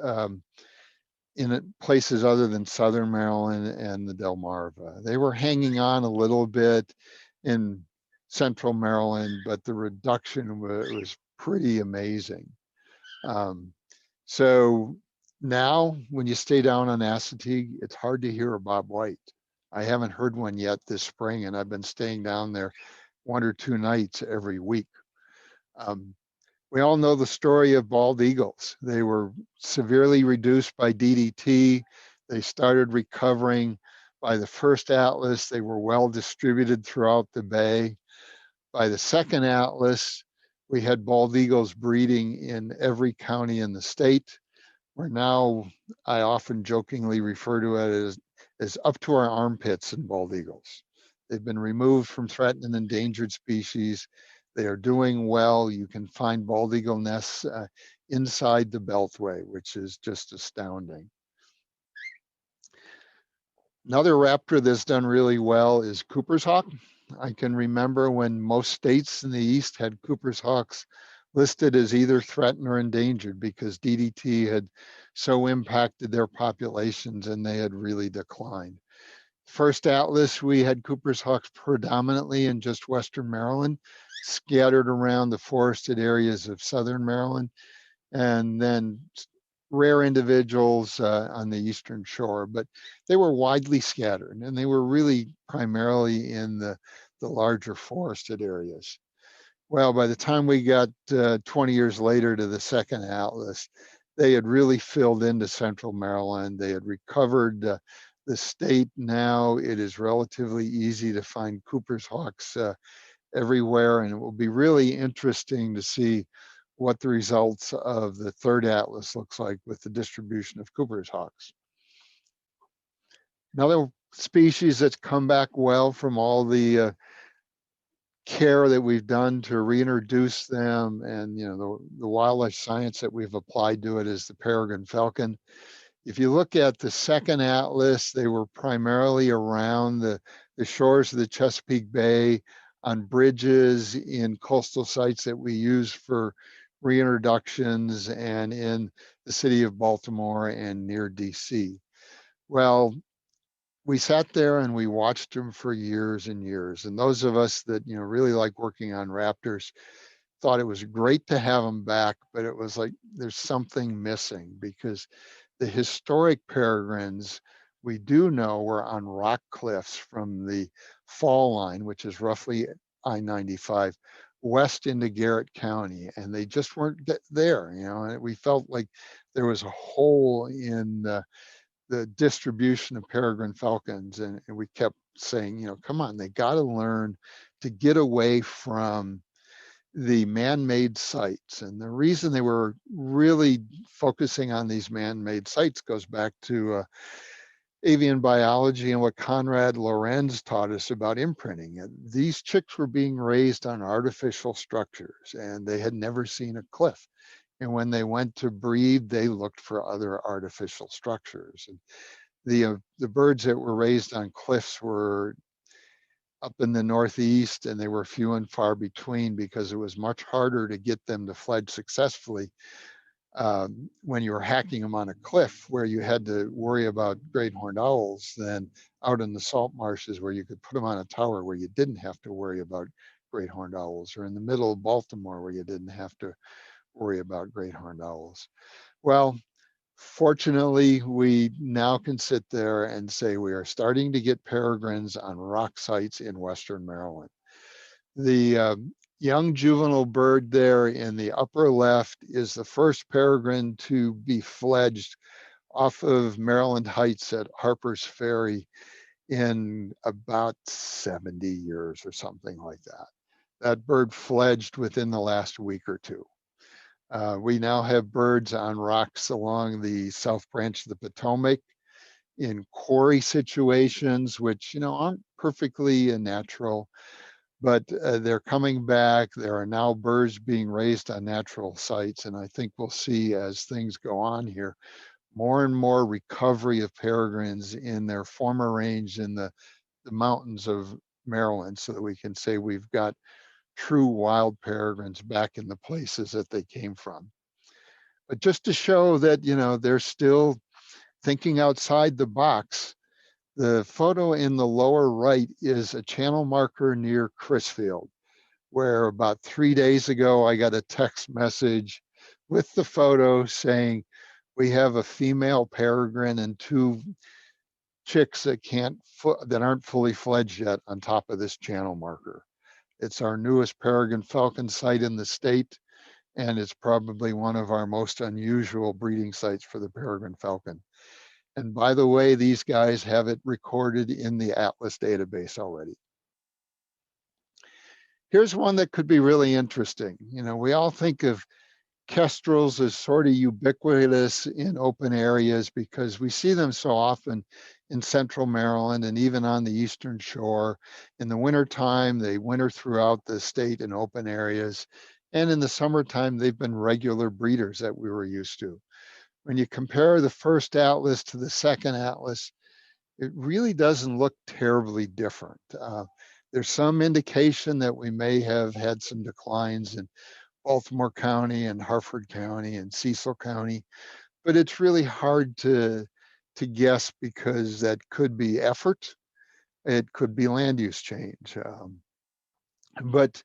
in places other than southern Maryland and the Delmarva. They were hanging on a little bit in central Maryland, but the reduction was pretty amazing. So now when you stay down on Assateague, it's hard to hear a bobwhite. I haven't heard one yet this spring, and I've been staying down there 1 or 2 nights every week. We all know the story of bald eagles. They were severely reduced by DDT. They started recovering. By the first atlas, they were well distributed throughout the bay. By the second atlas, we had bald eagles breeding in every county in the state. We're now, I often jokingly refer to it as up to our armpits in bald eagles. They've been removed from threatened and endangered species. They are doing well. You can find bald eagle nests inside the beltway, which is just astounding. Another raptor that's done really well is Cooper's hawk. I can remember when most states in the East had Cooper's hawks listed as either threatened or endangered because DDT had so impacted their populations and they had really declined. First atlas, we had Cooper's hawks predominantly in just Western Maryland, scattered around the forested areas of Southern Maryland, and then rare individuals on the Eastern Shore, but they were widely scattered and they were really primarily in the larger forested areas. Well, by the time we got 20 years later to the second atlas, they had really filled into Central Maryland. They had recovered the state. Now it is relatively easy to find Cooper's hawks everywhere, and it will be really interesting to see what the results of the third atlas looks like with the distribution of Cooper's hawks. Another species that's come back well from all the care that we've done to reintroduce them and the wildlife science that we've applied to it is the peregrine falcon. If you look at the second atlas, they were primarily around the shores of the Chesapeake Bay, on bridges, in coastal sites that we use for reintroductions, and in the city of Baltimore and near DC. Well, we sat there and we watched them for years and years. And those of us that really like working on raptors thought it was great to have them back, but it was like there's something missing because the historic peregrines we do know were on rock cliffs from the fall line, which is roughly I-95 west into Garrett County, and they just weren't there. And we felt like there was a hole in the distribution of peregrine falcons, and we kept saying, come on, they got to learn to get away from the man-made sites. And the reason they were really focusing on these man-made sites goes back to avian biology and what Conrad Lorenz taught us about imprinting. And these chicks were being raised on artificial structures, and they had never seen a cliff. And when they went to breed, they looked for other artificial structures. And the birds that were raised on cliffs were up in the Northeast, and they were few and far between because it was much harder to get them to fledge successfully when you were hacking them on a cliff where you had to worry about great horned owls than out in the salt marshes where you could put them on a tower where you didn't have to worry about great horned owls, or in the middle of Baltimore where you didn't have to worry about great horned owls. Well, fortunately, we now can sit there and say we are starting to get peregrines on rock sites in Western Maryland. The young juvenile bird there in the upper left is the first peregrine to be fledged off of Maryland Heights at Harper's Ferry in about 70 years or something like that. That bird fledged within the last week or two. We now have birds on rocks along the South Branch of the Potomac in quarry situations, which aren't perfectly natural, but they're coming back. There are now birds being raised on natural sites. And I think we'll see as things go on here, more and more recovery of peregrines in their former range in the mountains of Maryland, so that we can say we've got true wild peregrines back in the places that they came from. But just to show that, they're still thinking outside the box, the photo in the lower right is a channel marker near Crisfield, where about 3 days ago, I got a text message with the photo saying, we have a female peregrine and 2 chicks that aren't fully fledged yet on top of this channel marker. It's our newest Peregrine Falcon site in the state, and it's probably one of our most unusual breeding sites for the Peregrine Falcon. And by the way, these guys have it recorded in the Atlas database already. Here's one that could be really interesting. We all think of kestrels as sort of ubiquitous in open areas because we see them so often in central Maryland and even on the eastern shore. In the wintertime, they winter throughout the state in open areas. And in the summertime, they've been regular breeders that we were used to. When you compare the first atlas to the second atlas, it really doesn't look terribly different. There's some indication that we may have had some declines in Baltimore County and Harford County and Cecil County, but it's really hard to guess because that could be effort. It could be land use change. But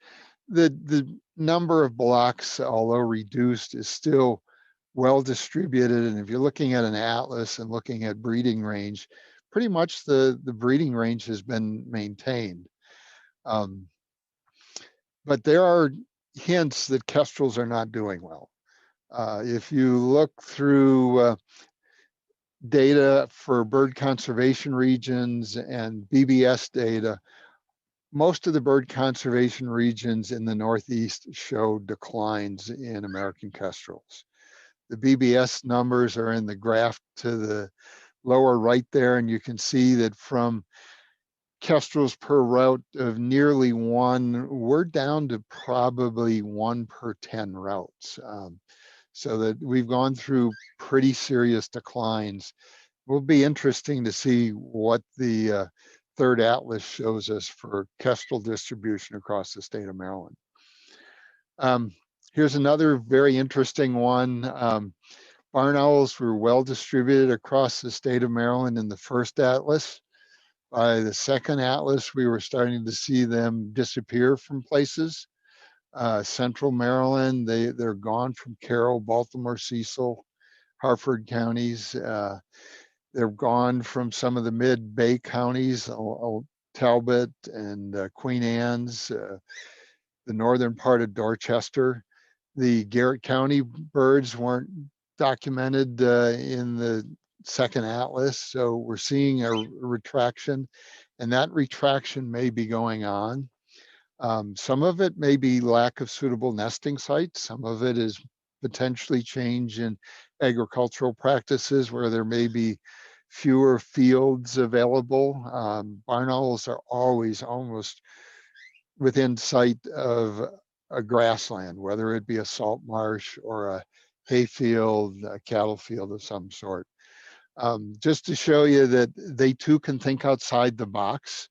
the number of blocks, although reduced, is still well distributed. And if you're looking at an atlas and looking at breeding range, pretty much the breeding range has been maintained. But there are hints that kestrels are not doing well. If you look through data for bird conservation regions and BBS data, most of the bird conservation regions in the Northeast show declines in American kestrels. The BBS numbers are in the graph to the lower right there, and you can see that from kestrels per route of nearly 1, we're down to probably 1 per 10 routes. So that we've gone through pretty serious declines. It will be interesting to see what the third atlas shows us for kestrel distribution across the state of Maryland. Here's another very interesting one. Barn owls were well distributed across the state of Maryland in the first atlas. By the second atlas, we were starting to see them disappear from places. Central Maryland, they're gone from Carroll, Baltimore, Cecil, Harford counties. They're gone from some of the mid-Bay counties, Talbot and Queen Anne's, the northern part of Dorchester. The Garrett County birds weren't documented in the second atlas, so we're seeing a retraction, and that retraction may be going on. Some of it may be lack of suitable nesting sites. Some of it is potentially change in agricultural practices where there may be fewer fields available. Barn owls are always almost within sight of a grassland, whether it be a salt marsh or a hayfield, a cattle field of some sort. Just to show you that they too can think outside the box.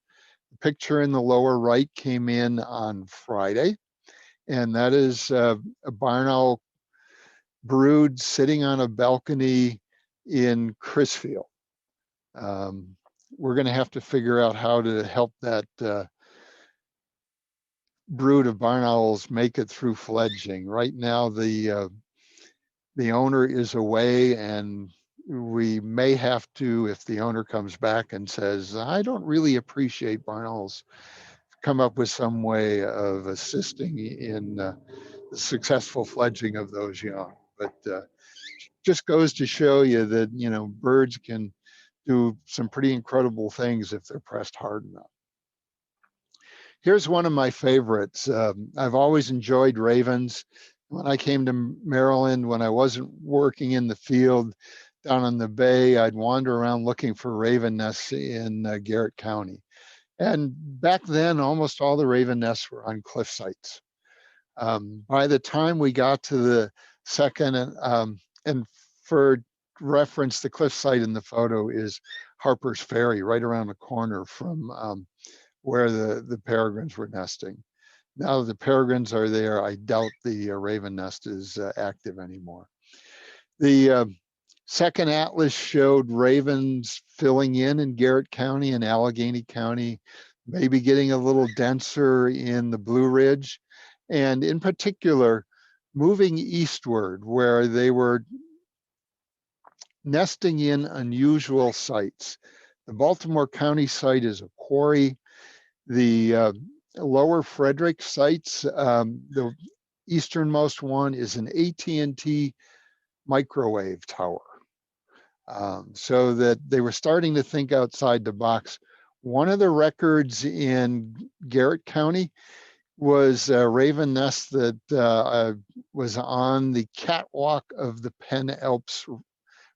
The picture in the lower right came in on Friday, and that is a barn owl brood sitting on a balcony in Crisfield. We're going to have to figure out how to help that brood of barn owls make it through fledging. Right now, the owner is away, and we may have to, if the owner comes back and says, I don't really appreciate barn owls, come up with some way of assisting in the successful fledging of those young. But just goes to show you that, birds can do some pretty incredible things if they're pressed hard enough. Here's one of my favorites. I've always enjoyed ravens. When I came to Maryland, when I wasn't working in the field down on the bay, I'd wander around looking for raven nests in Garrett County. And back then, almost all the raven nests were on cliff sites. By the time we got to the second, and for reference, the cliff site in the photo is Harper's Ferry, right around the corner from where the peregrines were nesting. Now that the peregrines are there, I doubt the raven nest is active anymore. The second atlas showed ravens filling in Garrett County and Allegheny County, maybe getting a little denser in the Blue Ridge, and in particular, moving eastward where they were nesting in unusual sites. The Baltimore County site is a quarry. The lower Frederick sites, the easternmost one is an AT&T microwave tower. So that they were starting to think outside the box. One of the records in Garrett County was a raven nest that was on the catwalk of the Penn Alps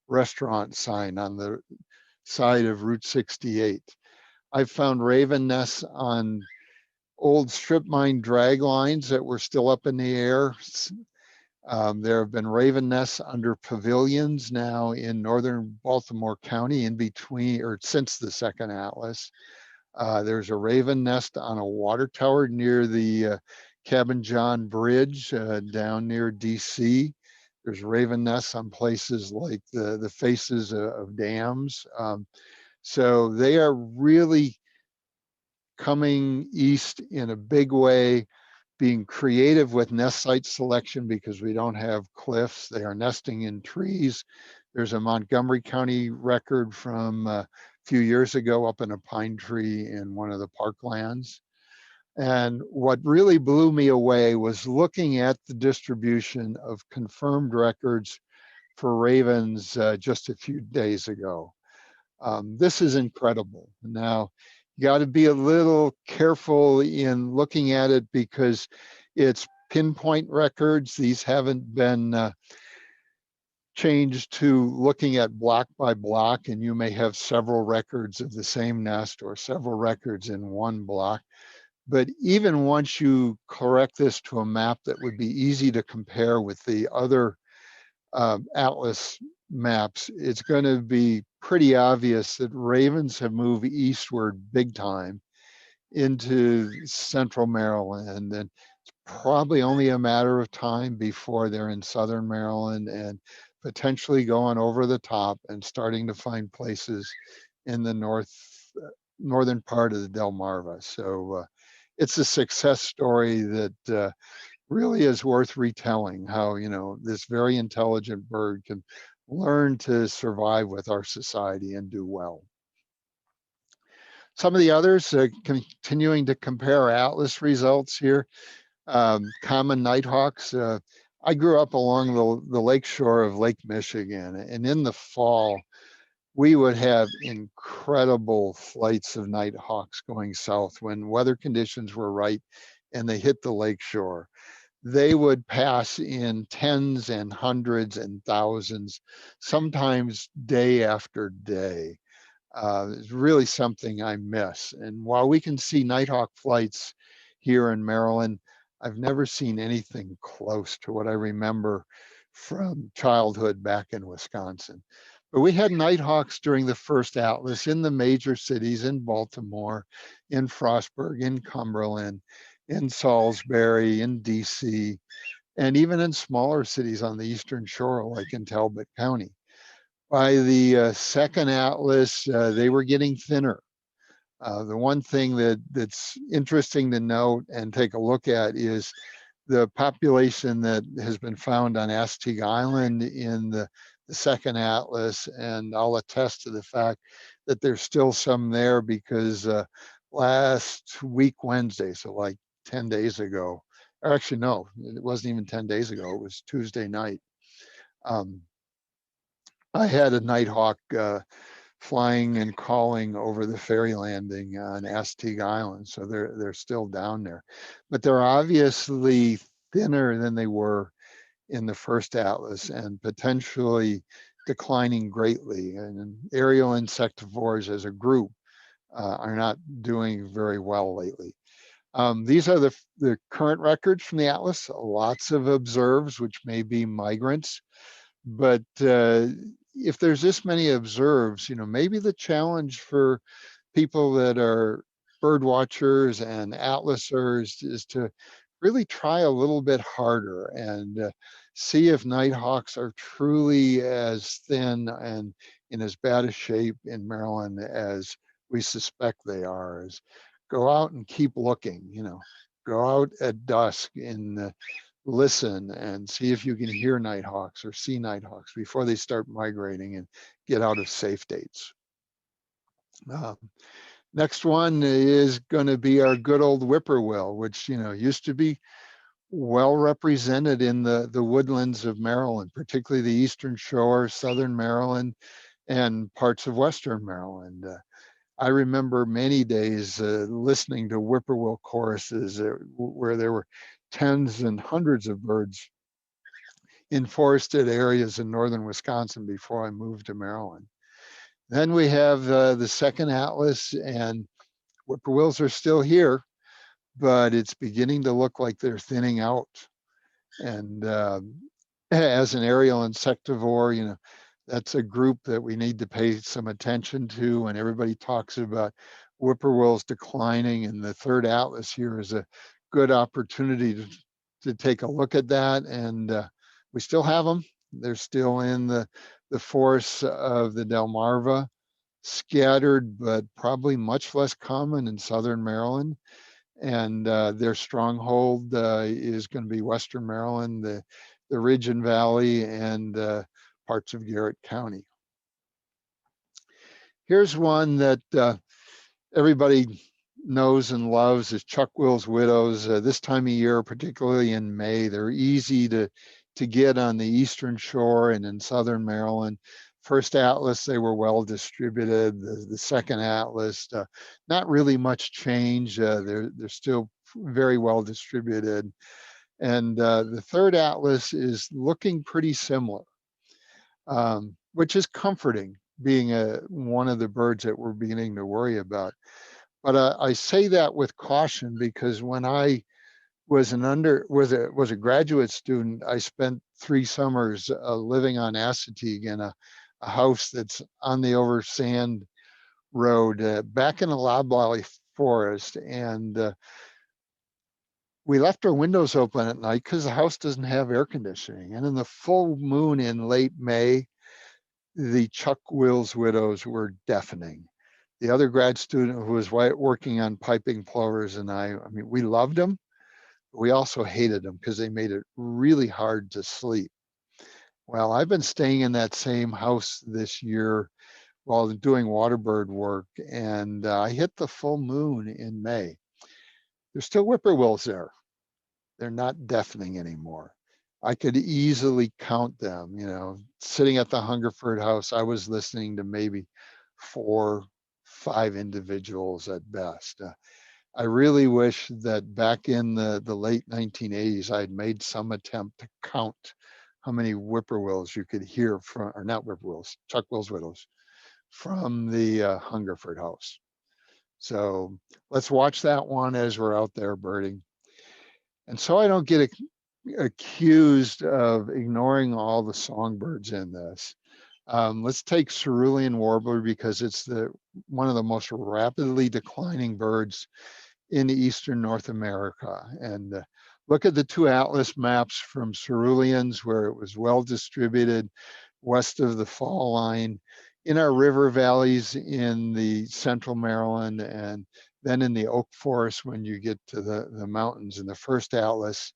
restaurant sign on the side of Route 68. I found raven nests on old strip mine drag lines that were still up in the air. There have been raven nests under pavilions now in northern Baltimore County in between, or since the second atlas. There's a raven nest on a water tower near the Cabin John Bridge down near DC. There's raven nests on places like the faces of dams. So they are really coming east in a big way, being creative with nest site selection because we don't have cliffs. They are nesting in trees. There's a Montgomery County record from a few years ago up in a pine tree in one of the parklands. And what really blew me away was looking at the distribution of confirmed records for ravens just a few days ago. This is incredible. Now, you got to be a little careful in looking at it because it's pinpoint records. These haven't been changed to looking at block by block, and you may have several records of the same nest or several records in one block. But even once you correct this to a map that would be easy to compare with the other atlas maps, it's going to be pretty obvious that ravens have moved eastward big time into central Maryland, and it's probably only a matter of time before they're in southern Maryland and potentially going over the top and starting to find places in the northern part of the Delmarva. So it's a success story that really is worth retelling, how, you know, this very intelligent bird can learn to survive with our society and do well. Some of the others, continuing to compare atlas results here, common nighthawks. I grew up along the lakeshore of Lake Michigan, and in the fall, we would have incredible flights of nighthawks going south when weather conditions were right and they hit the lakeshore. They would pass in tens and hundreds and thousands, sometimes day after day. It's really something I miss. And while we can see nighthawk flights here in Maryland, I've never seen anything close to what I remember from childhood back in Wisconsin. But we had nighthawks during the first atlas in the major cities, in Baltimore, in Frostburg, in Cumberland, in Salisbury, in DC, and even in smaller cities on the eastern shore, like in Talbot County. By the second atlas, they were getting thinner. The one thing that's interesting to note and take a look at is the population that has been found on Astig Island in the second atlas, and I'll attest to the fact that there's still some there because last week Wednesday, so like 10 days ago, or actually no, it wasn't even 10 days ago, it was Tuesday night. I had a nighthawk flying and calling over the ferry landing on Astig Island, so they're still down there, but they're obviously thinner than they were in the first atlas and potentially declining greatly. And aerial insectivores as a group are not doing very well lately. These are the current records from the atlas. Lots of observes, which may be migrants, but if there's this many observes, maybe the challenge for people that are bird watchers and atlasers is to really try a little bit harder and see if nighthawks are truly as thin and in as bad a shape in Maryland as we suspect they are. Is go out and keep looking, go out at dusk and listen and see if you can hear nighthawks or see nighthawks before they start migrating and get out of safe dates. Next one is going to be our good old whippoorwill, which used to be well represented in the woodlands of Maryland, particularly the Eastern Shore, Southern Maryland, and parts of Western Maryland. I remember many days listening to whippoorwill choruses where there were tens and hundreds of birds in forested areas in northern Wisconsin before I moved to Maryland. Then we have the second atlas, and whippoorwills are still here, but it's beginning to look like they're thinning out. And as an aerial insectivore, that's a group that we need to pay some attention to. And everybody talks about whippoorwills declining, and the third atlas here is a good opportunity to take a look at that. And we still have them. They're still in the forests of the Delmarva, scattered, but probably much less common in Southern Maryland. And their stronghold is going to be Western Maryland, the Ridge and Valley, and parts of Garrett County. Here's one that everybody knows and loves, is Chuck-Will's widows. This time of year, particularly in May, they're easy to get on the Eastern Shore and in Southern Maryland. First atlas, they were well distributed. The second atlas, not really much change. They're still very well distributed. And the third atlas is looking pretty similar, which is comforting, being one of the birds that we're beginning to worry about. But I say that with caution, because when I was a graduate student, I spent 3 summers living on Assateague in a house that's on the over sand road back in the loblolly forest. And we left our windows open at night because the house doesn't have air conditioning. And in the full moon in late May, the Chuck-Will's widows were deafening. The other grad student who was working on piping plovers and I mean, we loved them. We also hated them because they made it really hard to sleep. Well, I've been staying in that same house this year while doing waterbird work, and I hit the full moon in May. There's still whippoorwills there. They're not deafening anymore. I could easily count them, sitting at the Hungerford house, I was listening to maybe 4, 5 individuals at best. I really wish that back in the late 1980s, I'd made some attempt to count how many whippoorwills you could hear from, or not whippoorwills, Chuck-Will's widows, from the Hungerford house. So let's watch that one as we're out there birding. And so I don't get accused of ignoring all the songbirds in this. Let's take cerulean warbler, because it's one of the most rapidly declining birds in eastern North America. And look at the 2 atlas maps from ceruleans, where it was well distributed west of the fall line, in our river valleys in the central Maryland, and then in the oak forest when you get to the mountains in the first atlas.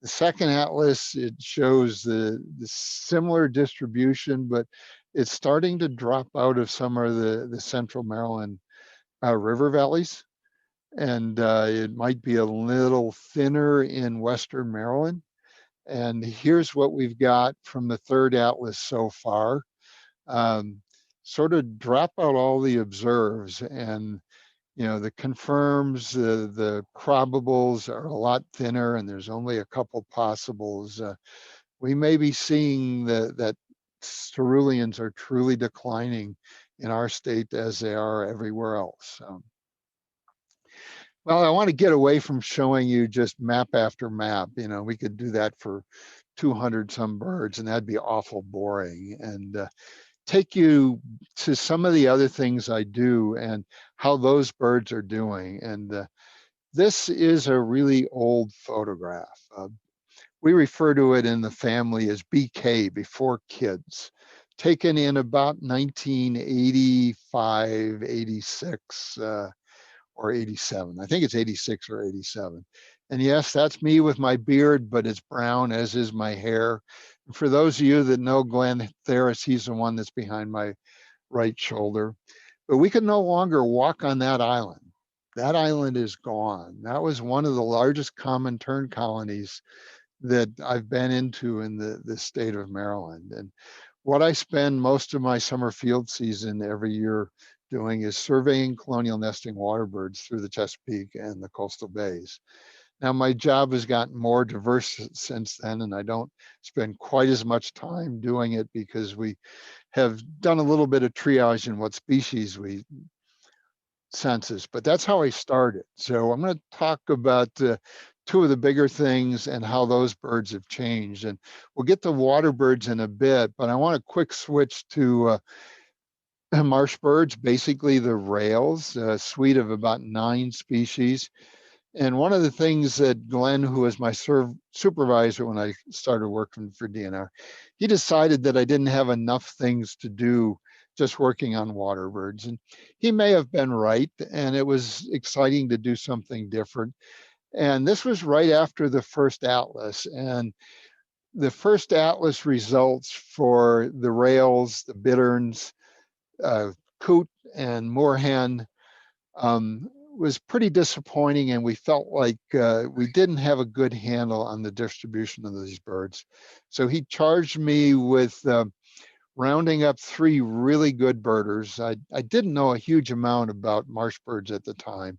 The second atlas, it shows the similar distribution, but it's starting to drop out of some of the central Maryland river valleys. And it might be a little thinner in Western Maryland. And here's what we've got from the third atlas so far. Sort of drop out all the observes, and the confirms, the probables are a lot thinner, and there's only a couple possibles. We may be seeing that ceruleans are truly declining in our state as they are everywhere else. Well, I want to get away from showing you just map after map. You know, we could do that for 200 some birds and that'd be awful boring, and take you to some of the other things I do and how those birds are doing. And this is a really old photograph. We refer to it in the family as BK, before kids, taken in about 1985, 86, or 87. I think it's 86 or 87. And yes, that's me with my beard, but it's brown, as is my hair. And for those of you that know Glenn Theris, he's the one that's behind my right shoulder. But we can no longer walk on that island. That island is gone. That was one of the largest common tern colonies that I've been into in the state of Maryland. And what I spend most of my summer field season every year doing is surveying colonial nesting waterbirds through the Chesapeake and the coastal bays. Now, my job has gotten more diverse since then, and I don't spend quite as much time doing it because we have done a little bit of triage in what species we census, but that's how I started. So I'm going to talk about two of the bigger things and how those birds have changed. And we'll get to water birds in a bit, but I want a quick switch to marsh birds, basically the rails, a suite of about 9 species. And one of the things that Glenn, who was my supervisor when I started working for DNR, he decided that I didn't have enough things to do just working on water birds. And he may have been right, and it was exciting to do something different. And this was right after the first atlas. And the first atlas results for the rails, the bitterns, coot and moorhen was pretty disappointing, and we felt like we didn't have a good handle on the distribution of these birds. So he charged me with rounding up 3 really good birders. I didn't know a huge amount about marsh birds at the time,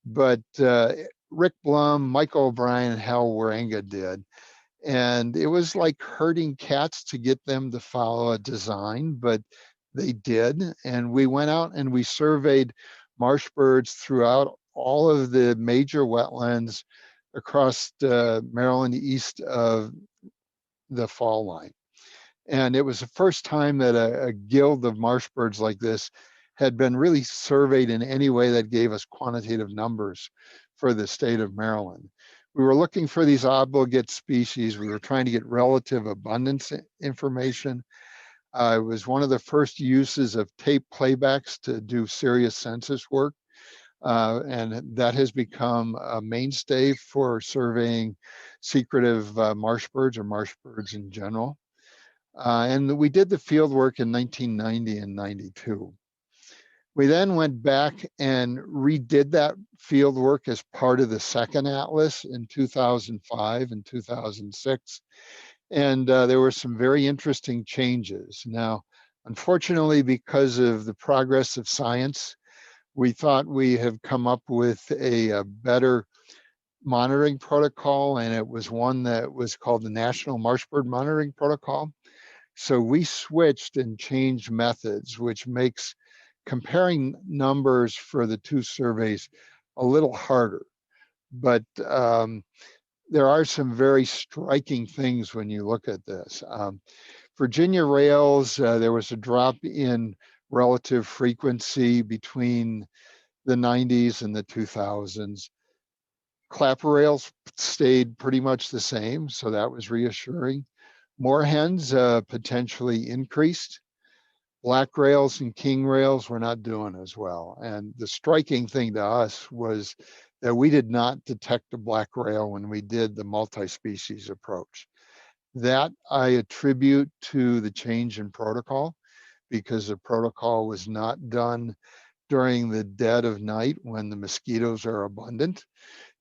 but Rick Blum, Michael O'Brien, and Hal Warenga did. And it was like herding cats to get them to follow a design, but they did. And we went out and we surveyed marsh birds throughout all of the major wetlands across Maryland east of the fall line. And it was the first time that a guild of marsh birds like this had been really surveyed in any way that gave us quantitative numbers for the state of Maryland. We were looking for these obligate species. We were trying to get relative abundance information. It was one of the first uses of tape playbacks to do serious census work. And that has become a mainstay for surveying secretive marsh birds or marsh birds in general. And we did the field work in 1990 and 92. We then went back and redid that field work as part of the second atlas in 2005 and 2006. And there were some very interesting changes. Now, unfortunately, because of the progress of science, we thought we have come up with a better monitoring protocol, and it was one that was called the National Marsh Bird Monitoring Protocol. So we switched and changed methods, which makes comparing numbers for the 2 surveys a little harder. But there are some very striking things when you look at this. Virginia rails, there was a drop in relative frequency between the 90s and the 2000s. Clapper rails stayed pretty much the same, so that was reassuring. Moorhens potentially increased. Black rails and king rails were not doing as well. And the striking thing to us was that we did not detect a black rail when we did the multi-species approach. That I attribute to the change in protocol, because the protocol was not done during the dead of night when the mosquitoes are abundant.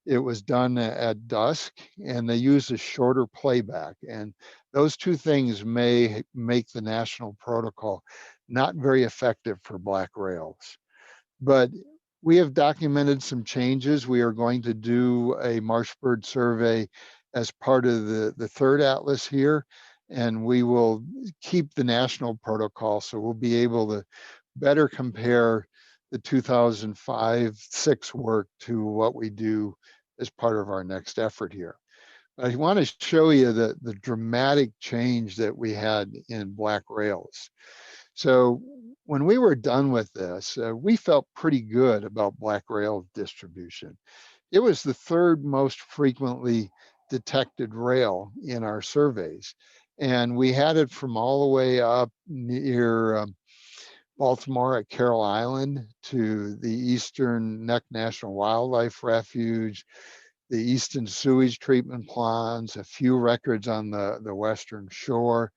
It was done at dusk, and they used a shorter playback. And those 2 things may make the national protocol not very effective for black rails. But we have documented some changes. We are going to do a marsh bird survey as part of the third atlas here, and we will keep the national protocol. So we'll be able to better compare the 2005-6 work to what we do as part of our next effort here. I want to show you the dramatic change that we had in black rails. So when we were done with this, we felt pretty good about black rail distribution. It was the third most frequently detected rail in our surveys. And we had it from all the way up near Baltimore at Carroll Island to the Eastern Neck National Wildlife Refuge, the Easton Sewage Treatment Ponds, a few records on the Western Shore,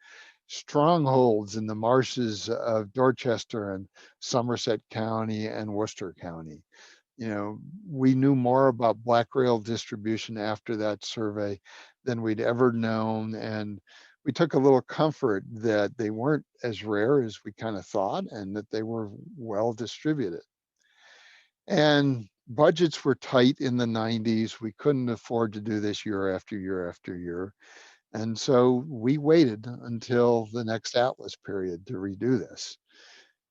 strongholds in the marshes of Dorchester and Somerset County and Worcester County. You know, we knew more about black rail distribution after that survey than we'd ever known. And we took a little comfort that they weren't as rare as we kind of thought and that they were well distributed. And budgets were tight in the 90s. We couldn't afford to do this year after year after year. And so we waited until the next Atlas period to redo this.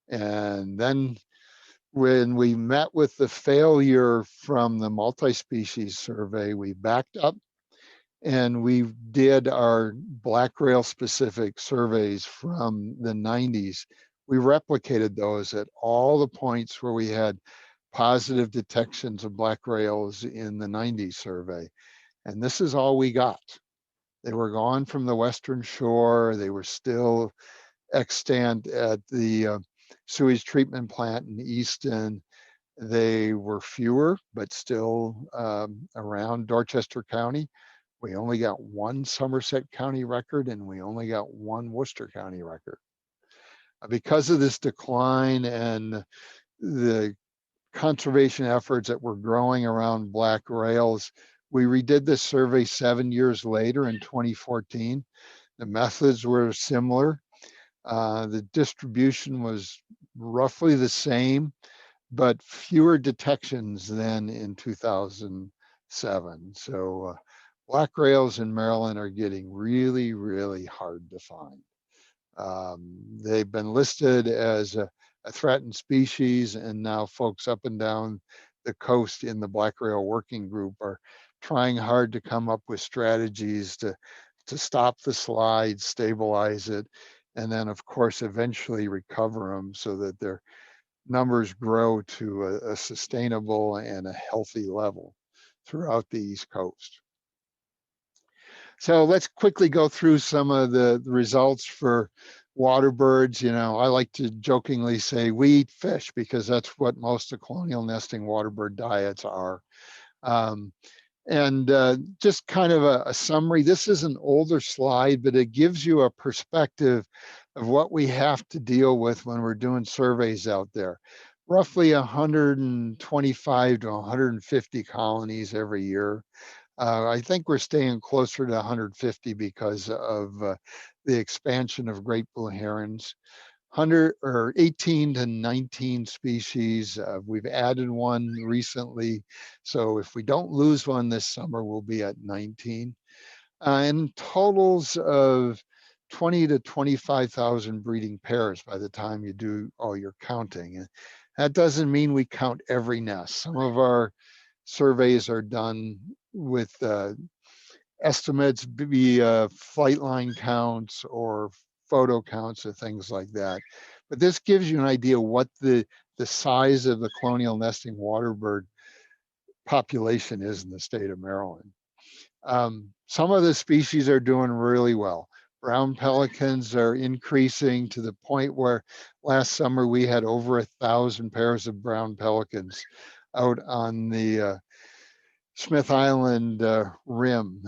And then when we met with the failure from the multi-species survey, we backed up and we did our black rail specific surveys from the 90s. We replicated those at all the points where we had positive detections of black rails in the 90s survey. And this is all we got. They were gone from the Western Shore. They were still extant at the sewage treatment plant in Easton. They were fewer, but still around Dorchester County. We only got one Somerset County record and we only got one Worcester County record. Because of this decline and the conservation efforts that were growing around black rails, we redid this survey 7 years later in 2014. The methods were similar. The distribution was roughly the same, but fewer detections than in 2007. So black rails in Maryland are getting really, really hard to find. They've been listed as a threatened species, and now folks up and down the coast in the black rail working group are trying hard to come up with strategies to stop the slide, stabilize it, and then of course eventually recover them so that their numbers grow to a sustainable and a healthy level throughout the East Coast. So let's quickly go through some of the results for water birds. You know, I like to jokingly say we eat fish because that's what most of colonial nesting water bird diets are. Just kind of a summary. This is an older slide, but it gives you a perspective of what we have to deal with when we're doing surveys out there. Roughly 125 to 150 colonies every year. I think we're staying closer to 150 because of the expansion of great blue herons. 18 to 19 species. We've added one recently. So if we don't lose one this summer, we'll be at 19. And totals of 20 to 25,000 breeding pairs by the time you do all your counting. And that doesn't mean we count every nest. Some of our surveys are done with estimates, be flight line counts or photo counts or things like that. But this gives you an idea what the size of the colonial nesting water bird population is in the state of Maryland. Some of the species are doing really well. Brown pelicans are increasing to the point where last summer we had over 1,000 pairs of brown pelicans out on the Smith Island rim,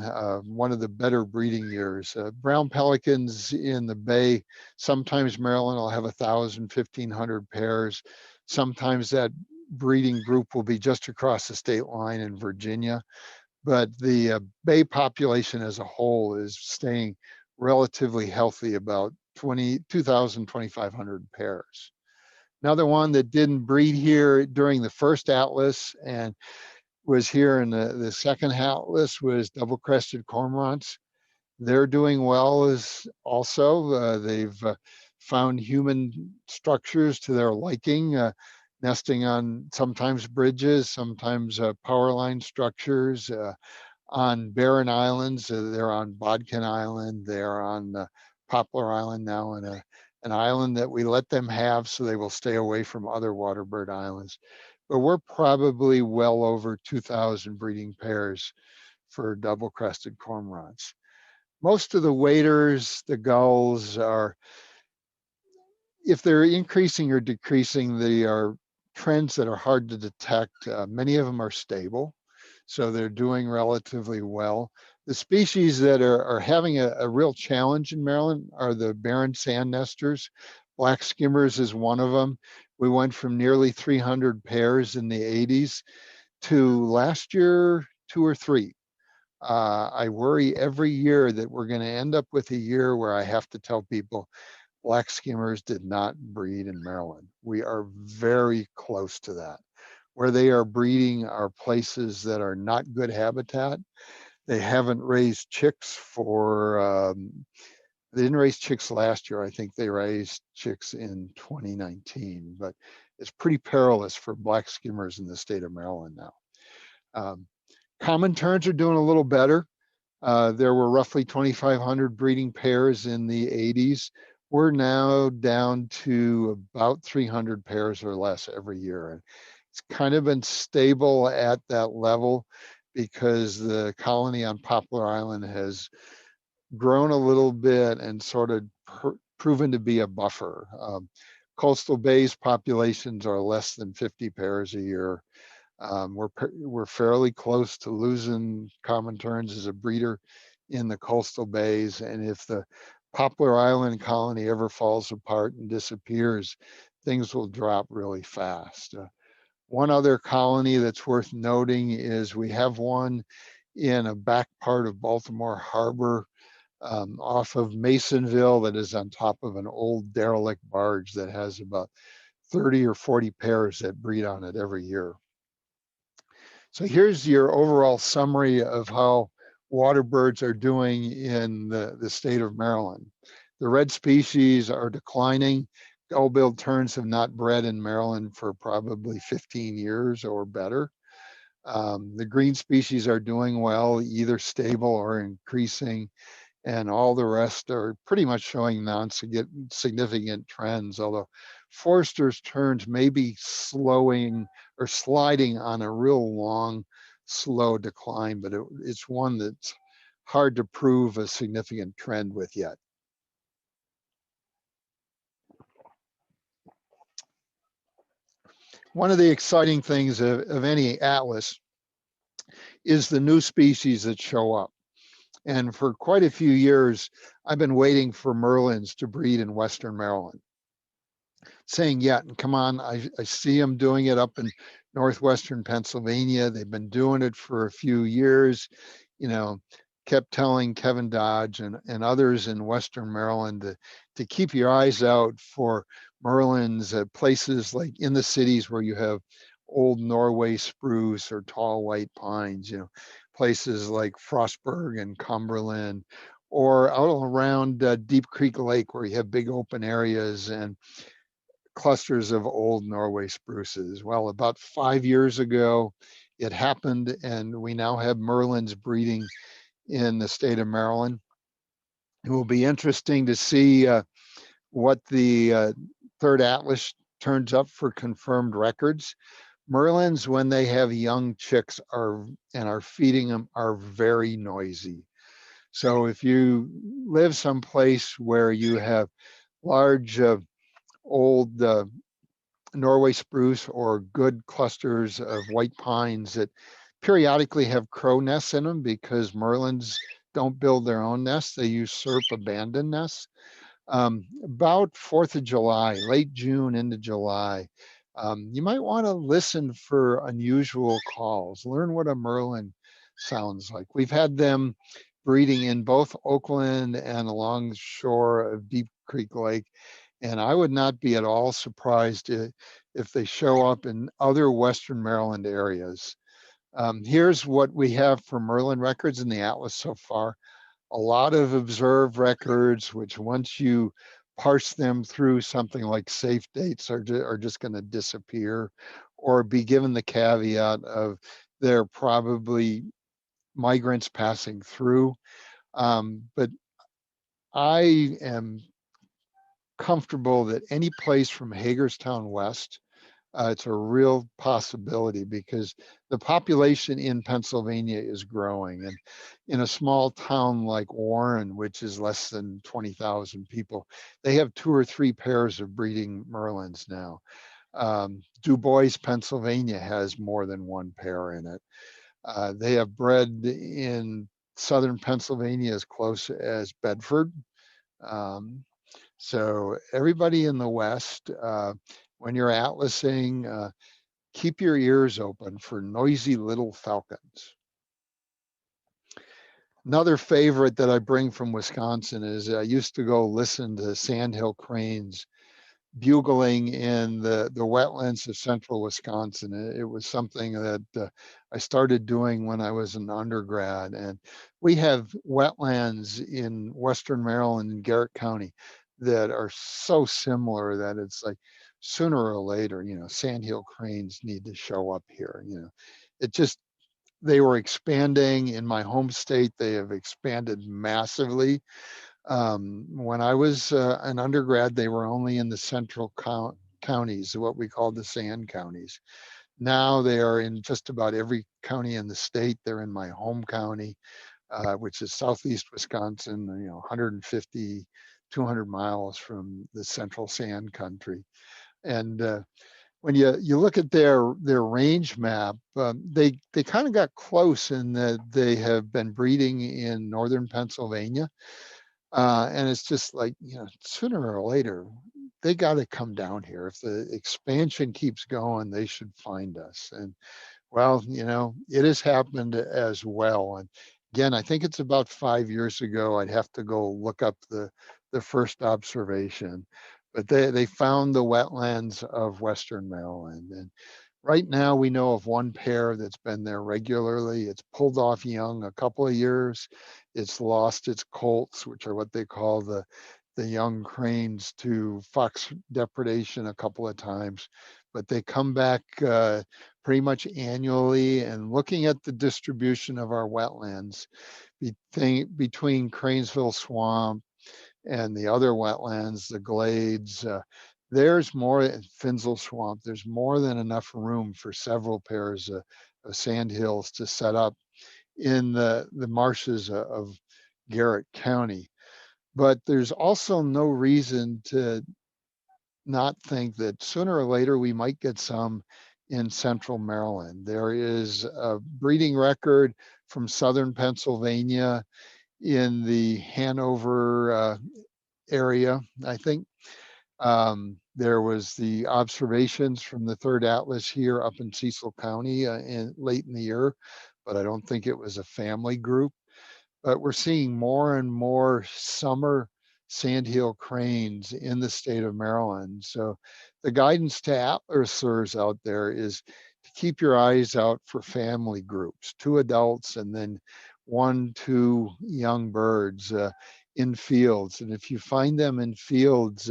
one of the better breeding years. Brown pelicans in the bay, sometimes Maryland will have 1,000, 1,500 pairs. Sometimes that breeding group will be just across the state line in Virginia. But the bay population as a whole is staying relatively healthy, about 2,000, 2,500 pairs. Another one that didn't breed here during the first atlas and was here in the second atlas was Double-Crested Cormorants. They're doing well as also. They've found human structures to their liking, nesting on sometimes bridges, sometimes power line structures, on barren islands. They're on Bodkin Island, they're on Poplar Island now, and an island that we let them have so they will stay away from other waterbird islands. But we're probably well over 2,000 breeding pairs for double-crested cormorants. Most of the waders, the gulls, are, if they're increasing or decreasing, they are trends that are hard to detect. Many of them are stable, so they're doing relatively well. The species that are having a real challenge in Maryland are the barren sand nesters. Black skimmers is one of them. We went from nearly 300 pairs in the 80s to last year, 2 or 3. I worry every year that we're going to end up with a year where I have to tell people black skimmers did not breed in Maryland. We are very close to that. Where they are breeding are places that are not good habitat. They haven't raised chicks for, they didn't raise chicks last year. I think they raised chicks in 2019, but it's pretty perilous for black skimmers in the state of Maryland now. Common terns are doing a little better. There were roughly 2,500 breeding pairs in the 80s. We're now down to about 300 pairs or less every year. And it's kind of been stable at that level because the colony on Poplar Island has grown a little bit and sort of proven to be a buffer. Coastal bays populations are less than 50 pairs a year. We're fairly close to losing common terns as a breeder in the coastal bays. And if the Poplar Island colony ever falls apart and disappears, things will drop really fast. One other colony that's worth noting is we have one in a back part of Baltimore Harbor off of Masonville that is on top of an old derelict barge that has about 30 or 40 pairs that breed on it every year. So here's your overall summary of how water birds are doing in the state of Maryland. The red species are declining. Gull-billed terns have not bred in Maryland for probably 15 years or better. The green species are doing well, either stable or increasing, and all the rest are pretty much showing non-significant trends, although Forster's terns may be slowing or sliding on a real long, slow decline, but it's one that's hard to prove a significant trend with yet. One of the exciting things of any atlas is the new species that show up. And for quite a few years, I've been waiting for Merlins to breed in Western Maryland. Saying, yeah, come on, I see them doing it up in Northwestern Pennsylvania. They've been doing it for a few years, you know, kept telling Kevin Dodge and others in Western Maryland to keep your eyes out for Merlins at places like in the cities where you have old Norway spruce or tall white pines, you know, places like Frostburg and Cumberland, or out around Deep Creek Lake where you have big open areas and clusters of old Norway spruces. Well, about 5 years ago, it happened, and we now have Merlins breeding in the state of Maryland. It will be interesting to see what the third atlas turns up for confirmed records. Merlins, when they have young chicks and are feeding them, are very noisy. So if you live someplace where you have large old Norway spruce or good clusters of white pines that periodically have crow nests in them because Merlins don't build their own nests, they usurp abandoned nests. About 4th of July, late June into July, you might want to listen for unusual calls, learn what a Merlin sounds like. We've had them breeding in both Oakland and along the shore of Deep Creek Lake, and I would not be at all surprised if they show up in other Western Maryland areas. Here's what we have for Merlin records in the atlas so far. A lot of observed records, which once you parse them through something like safe dates are just going to disappear, or be given the caveat of they're probably migrants passing through. But I am comfortable that any place from Hagerstown west, it's a real possibility, because the population in Pennsylvania is growing. And in a small town like Warren, which is less than 20,000 people, they have 2 or 3 pairs of breeding Merlins now. Du Bois, Pennsylvania has more than 1 pair in it. They have bred in southern Pennsylvania as close as Bedford. So everybody in the West, when you're atlasing, keep your ears open for noisy little falcons. Another favorite that I bring from Wisconsin is I used to go listen to sandhill cranes bugling in the wetlands of central Wisconsin. It was something that I started doing when I was an undergrad. And we have wetlands in Western Maryland and Garrett County that are so similar that it's like sooner or later, sandhill cranes need to show up here. It just, they were expanding in my home state. They have expanded massively. When I was an undergrad, they were only in the central counties, what we call the sand counties. Now they are in just about every county in the state. They're in my home county, which is southeast Wisconsin, 150, 200 miles from the central sand country. And when you look at their range map, they kind of got close in that they have been breeding in northern Pennsylvania. And it's just like, sooner or later, they got to come down here. If the expansion keeps going, they should find us. And well, it has happened as well. And again, I think it's about 5 years ago. I'd have to go look up the first observation, but they found the wetlands of Western Maryland. And right now we know of 1 pair that's been there regularly. It's pulled off young a couple of years. It's lost its colts, which are what they call the young cranes, to fox depredation a couple of times, but they come back pretty much annually. And looking at the distribution of our wetlands between Cranesville Swamp and the other wetlands, the glades, there's more in Finzel Swamp. There's more than enough room for several pairs of sandhills to set up in the marshes of Garrett County. But there's also no reason to not think that sooner or later we might get some in central Maryland. There is a breeding record from southern Pennsylvania in the Hanover area, I think. There was the observations from the 3rd Atlas here up in Cecil County late in the year, but I don't think it was a family group. But we're seeing more and more summer sandhill cranes in the state of Maryland. So the guidance to atlasers out there is to keep your eyes out for family groups, 2 adults and then 1, 2 young birds in fields. And if you find them in fields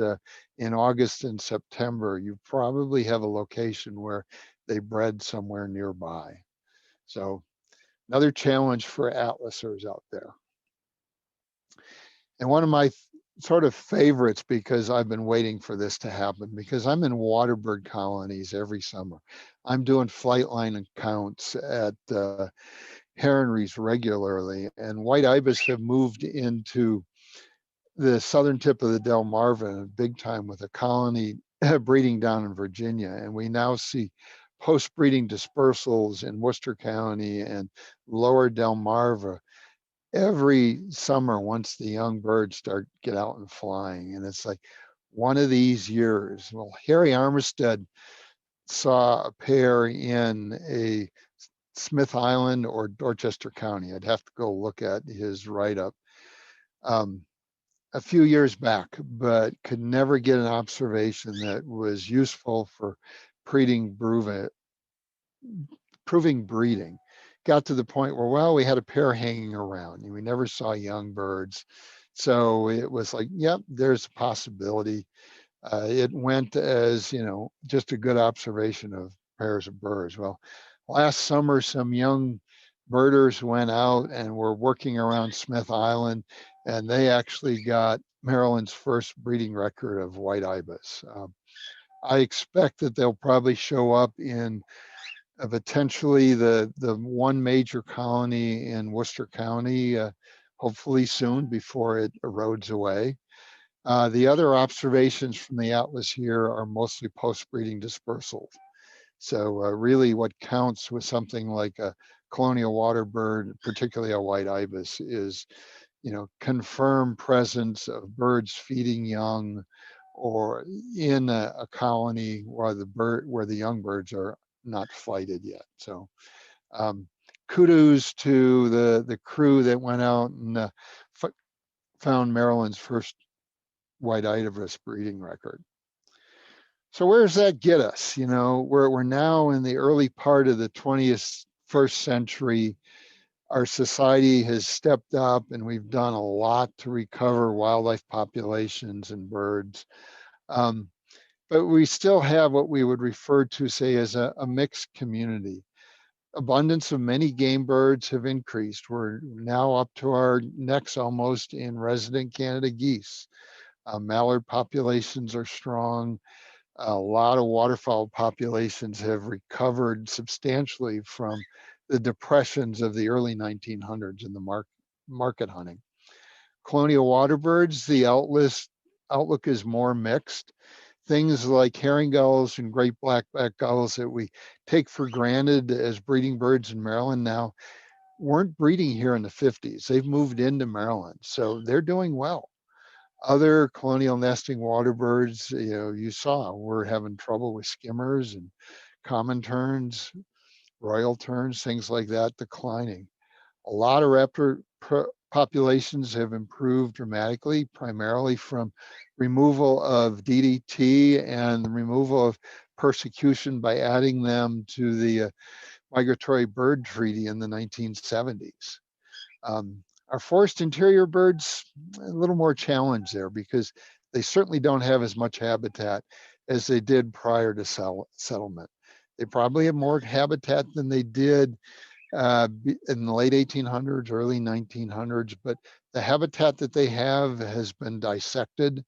in August and September, you probably have a location where they bred somewhere nearby. So another challenge for atlasers out there. And one of my sort of favorites, because I've been waiting for this to happen, because I'm in waterbird colonies every summer. I'm doing flight line accounts at Heronries regularly, and white ibis have moved into the southern tip of the Delmarva big time with a colony breeding down in Virginia. And we now see post-breeding dispersals in Worcester County and lower Delmarva every summer once the young birds get out and flying. And it's like one of these years. Well, Harry Armistead saw a pair in a Smith Island or Dorchester County. I'd have to go look at his write-up a few years back, but could never get an observation that was useful for proving breeding. Got to the point where, well, we had a pair hanging around and we never saw young birds. So it was like, yep, there's a possibility. It went as, just a good observation of pairs of birds. Well, last summer, some young birders went out and were working around Smith Island, and they actually got Maryland's first breeding record of white ibis. I expect that they'll probably show up in potentially the one major colony in Worcester County, hopefully soon before it erodes away. The other observations from the atlas here are mostly post-breeding dispersals. So really what counts with something like a colonial water bird, particularly a white ibis, is confirmed presence of birds feeding young or in a colony where the young birds are not flighted yet. So kudos to the crew that went out and found Maryland's first white ibis breeding record. So where does that get us? We're now in the early part of the 21st century. Our society has stepped up and we've done a lot to recover wildlife populations and birds. But we still have what we would refer to, say, as a mixed community. Abundance of many game birds have increased. We're now up to our necks almost in resident Canada geese. Mallard populations are strong. A lot of waterfowl populations have recovered substantially from the depressions of the early 1900s in the market hunting. Colonial water birds, the outlook is more mixed. Things like herring gulls and great blackback gulls that we take for granted as breeding birds in Maryland now weren't breeding here in the 50s. They've moved into Maryland, so they're doing well. Other colonial nesting water birds, you saw, we're having trouble with skimmers and common terns, royal terns, things like that declining. A lot of raptor populations have improved dramatically, primarily from removal of DDT and the removal of persecution by adding them to the Migratory Bird Treaty in the 1970s. Our forest interior birds, a little more challenge there because they certainly don't have as much habitat as they did prior to settlement. They probably have more habitat than they did in the late 1800s, early 1900s, but the habitat that they have has been dissected.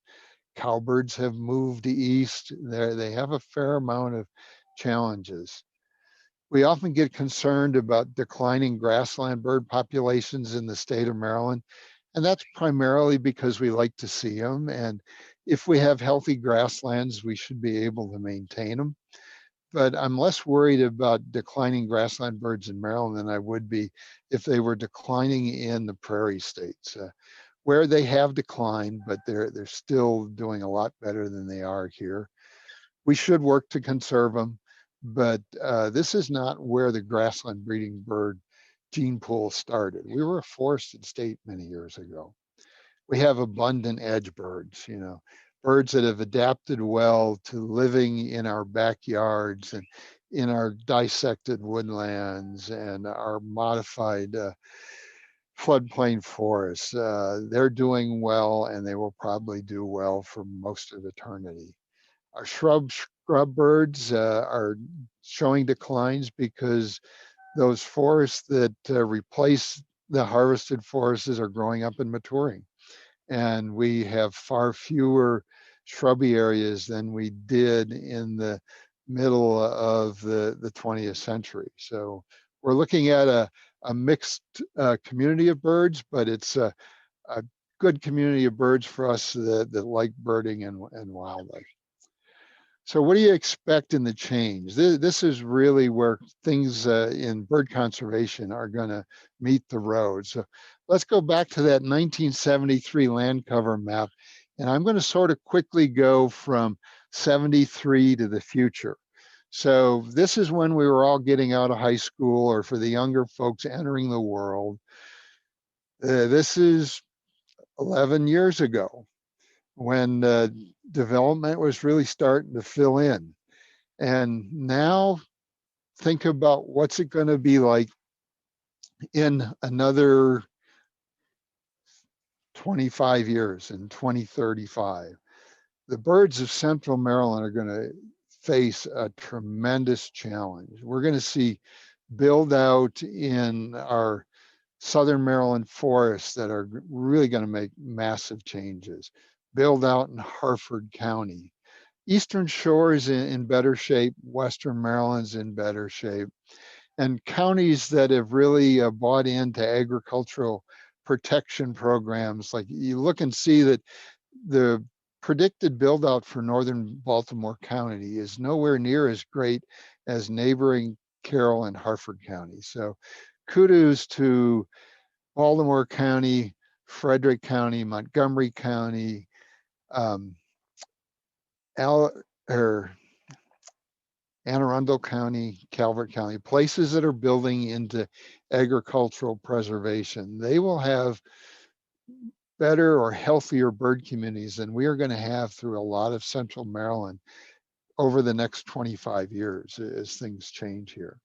Cowbirds have moved east. They have a fair amount of challenges. We often get concerned about declining grassland bird populations in the state of Maryland, and that's primarily because we like to see them. And if we have healthy grasslands, we should be able to maintain them. But I'm less worried about declining grassland birds in Maryland than I would be if they were declining in the prairie states, where they have declined, but they're still doing a lot better than they are here. We should work to conserve them, but this is not where the grassland breeding bird gene pool started. We were a forested state many years ago. We have abundant edge birds, birds that have adapted well to living in our backyards and in our dissected woodlands and our modified floodplain forests. They're doing well and they will probably do well for most of eternity. Our scrub birds are showing declines because those forests that replace the harvested forests are growing up and maturing. And we have far fewer shrubby areas than we did in the middle of the 20th century. So we're looking at a mixed community of birds, but it's a good community of birds for us that like birding and wildlife. So what do you expect in the change? This is really where things in bird conservation are going to meet the road. So let's go back to that 1973 land cover map. And I'm going to sort of quickly go from 73 to the future. So this is when we were all getting out of high school, or for the younger folks entering the world. This is 11 years ago, when development was really starting to fill in. And now think about what's it going to be like in another 25 years, in 2035, the birds of Central Maryland are going to face a tremendous challenge. We're going to see build out in our Southern Maryland forests that are really going to make massive changes. Build out in Harford County. Eastern Shore is in better shape. Western Maryland's in better shape. And counties that have really bought into agricultural protection programs, like you look and see that the predicted build out for northern Baltimore County is nowhere near as great as neighboring Carroll and Harford County. So kudos to Baltimore County, Frederick County, Montgomery County, Anne Arundel County, Calvert County, places that are building into agricultural preservation. They will have better or healthier bird communities than we are going to have through a lot of Central Maryland over the next 25 years as things change here.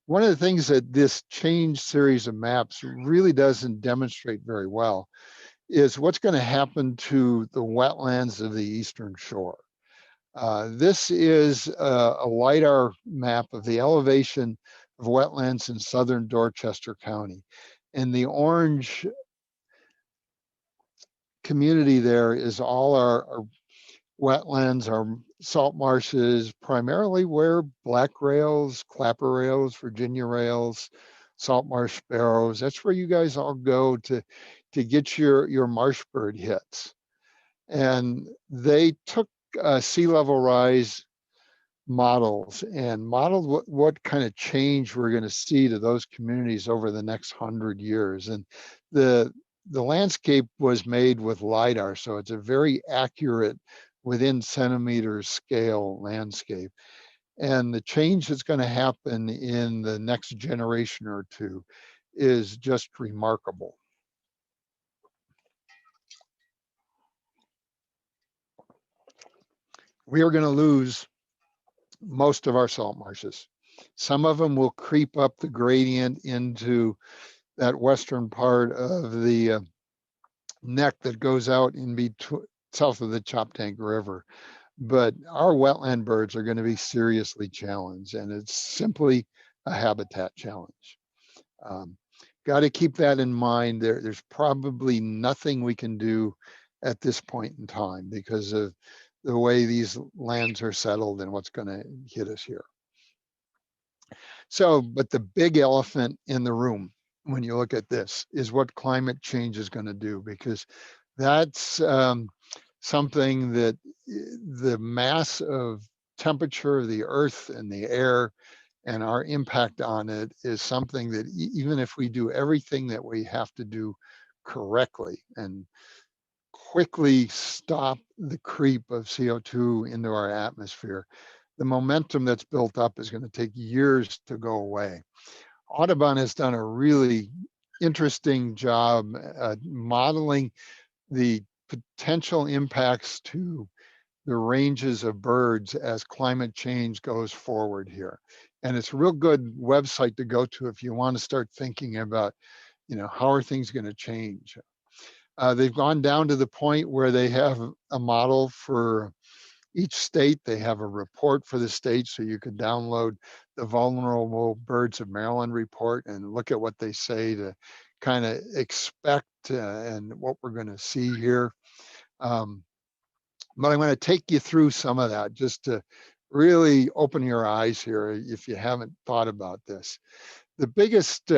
One of the things that this change series of maps really doesn't demonstrate very well is what's going to happen to the wetlands of the Eastern Shore. This is a LiDAR map of the elevation of wetlands in southern Dorchester County. And the orange community there is all our wetlands, our salt marshes, primarily where black rails, clapper rails, Virginia rails, salt marsh sparrows, that's where you guys all go to get your marsh bird hits. And they took sea level rise models and modeled what kind of change we're going to see to those communities over the next 100 years. And the landscape was made with LiDAR, so it's a very accurate within centimeters scale landscape. And the change that's going to happen in the next generation or two is just remarkable. We are going to lose most of our salt marshes. Some of them will creep up the gradient into that western part of the neck that goes out in between south of the Choptank River. But our wetland birds are going to be seriously challenged, and it's simply a habitat challenge. Got to keep that in mind. There's probably nothing we can do at this point in time because of the way these lands are settled and what's going to hit us here. So, but the big elephant in the room when you look at this is what climate change is going to do, because that's something that the mass of temperature of the earth and the air and our impact on it is something that even if we do everything that we have to do correctly and quickly stop the creep of CO2 into our atmosphere, the momentum that's built up is going to take years to go away. Audubon has done a really interesting job modeling the potential impacts to the ranges of birds as climate change goes forward here. And it's a real good website to go to if you want to start thinking about, how are things going to change? They've gone down to the point where they have a model for each state. They have a report for the state, so you can download the Vulnerable Birds of Maryland report and look at what they say to kind of expect and what we're going to see here. But I'm going to take you through some of that just to really open your eyes here if you haven't thought about this. The biggest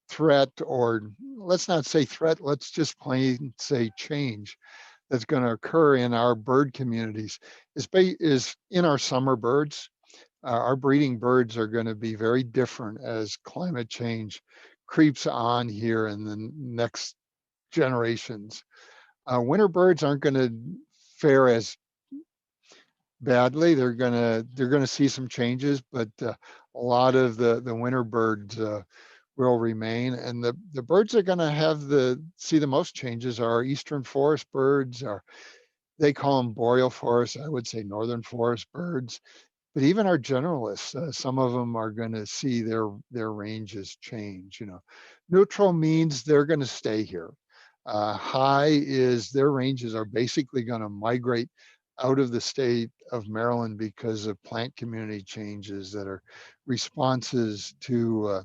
threat, or let's not say threat, let's just plain say change that's going to occur in our bird communities is in our summer birds. Our breeding birds are going to be very different as climate change creeps on here in the next generations. Winter birds aren't going to fare as badly. They're gonna see some changes, but a lot of the winter birds will remain, and the birds that are going to see the most changes are eastern forest birds, or they call them boreal forest. I would say northern forest birds, but even our generalists, some of them are going to see their ranges change. Neutral means they're going to stay here. High is their ranges are basically going to migrate out of the state of Maryland because of plant community changes that are responses to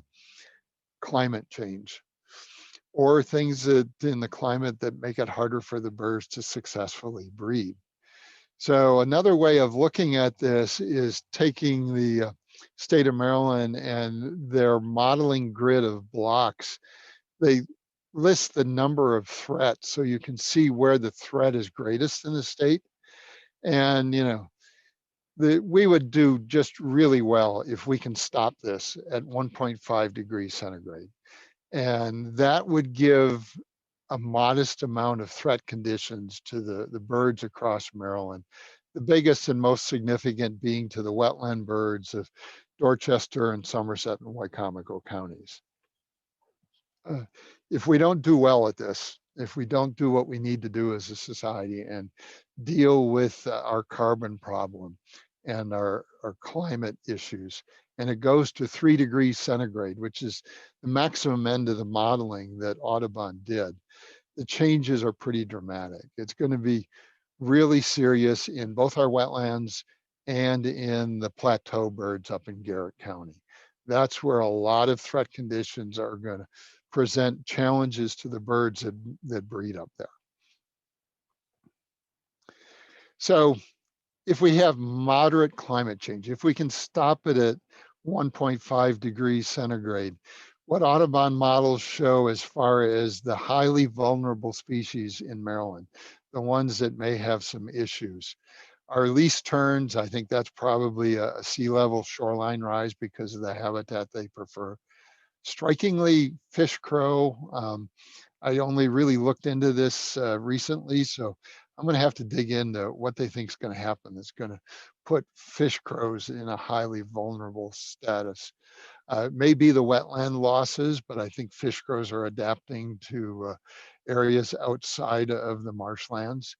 climate change, or things that in the climate that make it harder for the birds to successfully breed. So another way of looking at this is taking the state of Maryland and their modeling grid of blocks. They list the number of threats so you can see where the threat is greatest in the state. And, we would do just really well if we can stop this at 1.5 degrees centigrade. And that would give a modest amount of threat conditions to the birds across Maryland. The biggest and most significant being to the wetland birds of Dorchester and Somerset and Wycomico counties. If we don't do well at this, if we don't do what we need to do as a society and deal with our carbon problem and our climate issues, and it goes to 3 degrees centigrade, which is the maximum end of the modeling that Audubon did, the changes are pretty dramatic. It's going to be really serious in both our wetlands and in the plateau birds up in Garrett County. That's where a lot of threat conditions are going to present challenges to the birds that breed up there. So if we have moderate climate change, if we can stop it at 1.5 degrees centigrade, what Audubon models show as far as the highly vulnerable species in Maryland, the ones that may have some issues, are least terns. I think that's probably a sea level shoreline rise because of the habitat they prefer. Strikingly, fish crow. I only really looked into this recently, so I'm going to have to dig into what they think is going to happen. It's going to put fish crows in a highly vulnerable status. It may be the wetland losses, but I think fish crows are adapting to areas outside of the marshlands.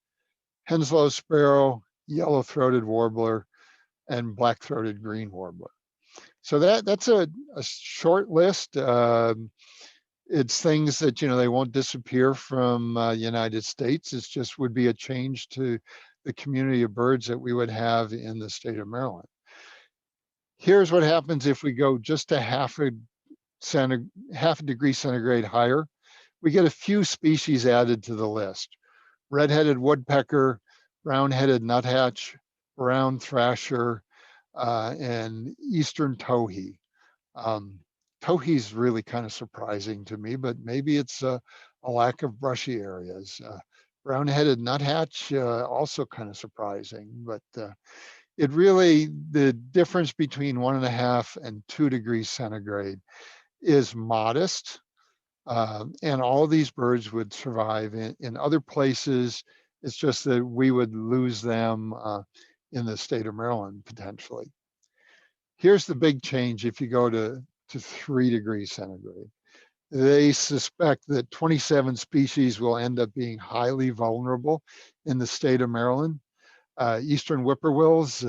Henslow sparrow, yellow-throated warbler, and black-throated green warbler. So that's a short list. It's things that, they won't disappear from the United States. It's just would be a change to the community of birds that we would have in the state of Maryland. Here's what happens if we go just a half a degree centigrade higher. We get a few species added to the list. Red-headed woodpecker, brown-headed nuthatch, brown thrasher, and eastern towhee. Towhee's really kind of surprising to me, but maybe it's a lack of brushy areas. Brown-headed nuthatch, also kind of surprising, but it really, the difference between 1.5 and 2 degrees centigrade is modest. And all these birds would survive in other places. It's just that we would lose them in the state of Maryland potentially. Here's the big change if you go to 3 degrees centigrade. They suspect that 27 species will end up being highly vulnerable in the state of Maryland. Eastern whippoorwills,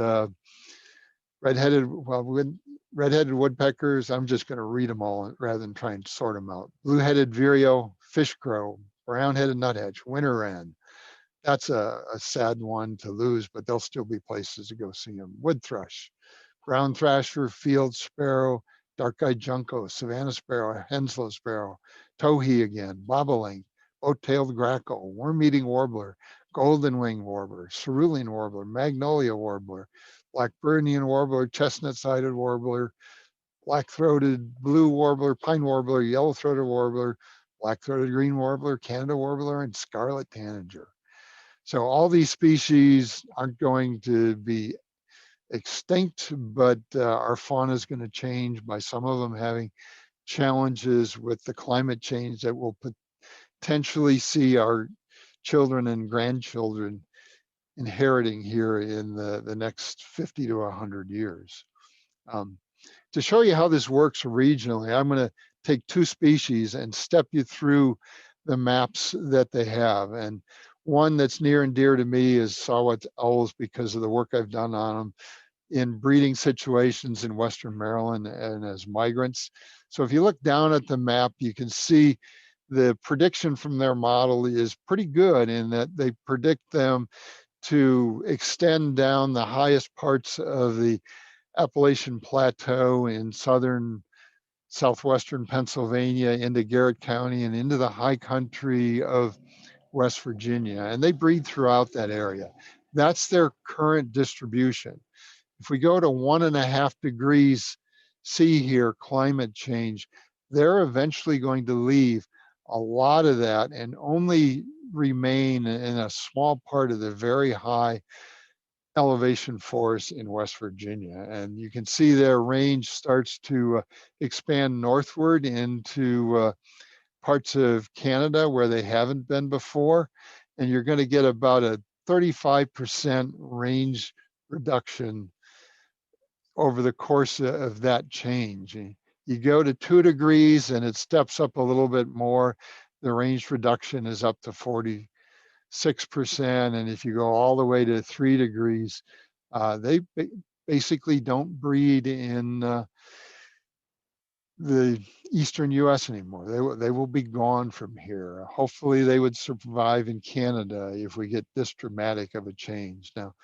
red-headed woodpeckers. I'm just going to read them all rather than try and sort them out. Blue-headed vireo, fish crow, brown-headed nuthatch, winter wren. That's a sad one to lose, but there'll still be places to go see them. Wood thrush, brown thrasher, field sparrow, dark-eyed junco, Savannah sparrow, Henslow sparrow, towhee again, bobolink, boat-tailed grackle, worm-eating warbler, golden-winged warbler, cerulean warbler, magnolia warbler, blackburnian warbler, chestnut-sided warbler, black-throated blue warbler, pine warbler, yellow-throated warbler, black-throated green warbler, Canada warbler, and scarlet tanager. So all these species aren't going to be extinct, but our fauna is going to change by some of them having challenges with the climate change that will potentially see our children and grandchildren inheriting here in the next 50 to 100 years. To show you how this works regionally, I'm going to take 2 species and step you through the maps that they have. And one that's near and dear to me is saw-whet owls because of the work I've done on them in breeding situations in Western Maryland and as migrants. So if you look down at the map, you can see the prediction from their model is pretty good in that they predict them to extend down the highest parts of the Appalachian Plateau in southwestern Pennsylvania into Garrett County and into the high country of West Virginia. And they breed throughout that area. That's their current distribution. If we go to 1.5 degrees C here, climate change, they're eventually going to leave a lot of that and only remain in a small part of the very high elevation forests in West Virginia. And you can see their range starts to expand northward into parts of Canada where they haven't been before. And you're going to get about a 35% range reduction over the course of that change. You go to 2 degrees and it steps up a little bit more. The range reduction is up to 46%. And if you go all the way to 3 degrees, they basically don't breed in the eastern US anymore. They will be gone from here. Hopefully they would survive in Canada if we get this dramatic of a change. Now,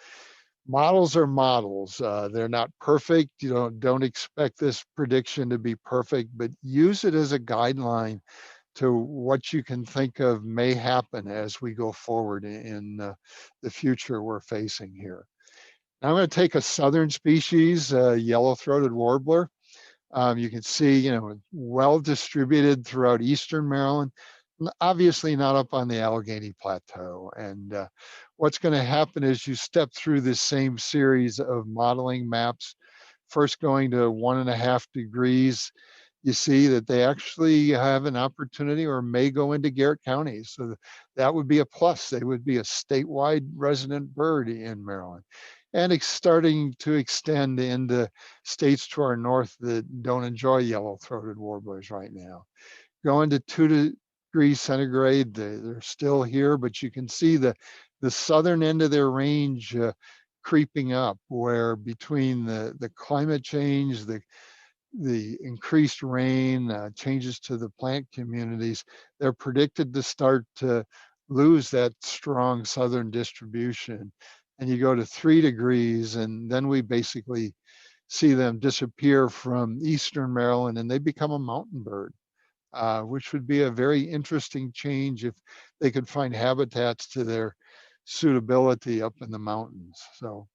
models are models. They're not perfect. You don't expect this prediction to be perfect, but use it as a guideline to what you can think of may happen as we go forward in the future we're facing here. Now I'm going to take a southern species, yellow-throated warbler. You can see, well distributed throughout eastern Maryland, obviously not up on the Allegheny Plateau. And what's going to happen is you step through this same series of modeling maps, first going to 1.5 degrees. You see that they actually have an opportunity or may go into Garrett County. So that would be a plus. They would be a statewide resident bird in Maryland. And it's starting to extend into states to our north that don't enjoy yellow-throated warblers right now. Going to 2 degrees centigrade, they're still here, but you can see the southern end of their range creeping up, where between the climate change, the increased rain, changes to the plant communities, they're predicted to start to lose that strong southern distribution. And you go to 3 degrees, and then we basically see them disappear from eastern Maryland, and they become a mountain bird, which would be a very interesting change if they could find habitats to their suitability up in the mountains. So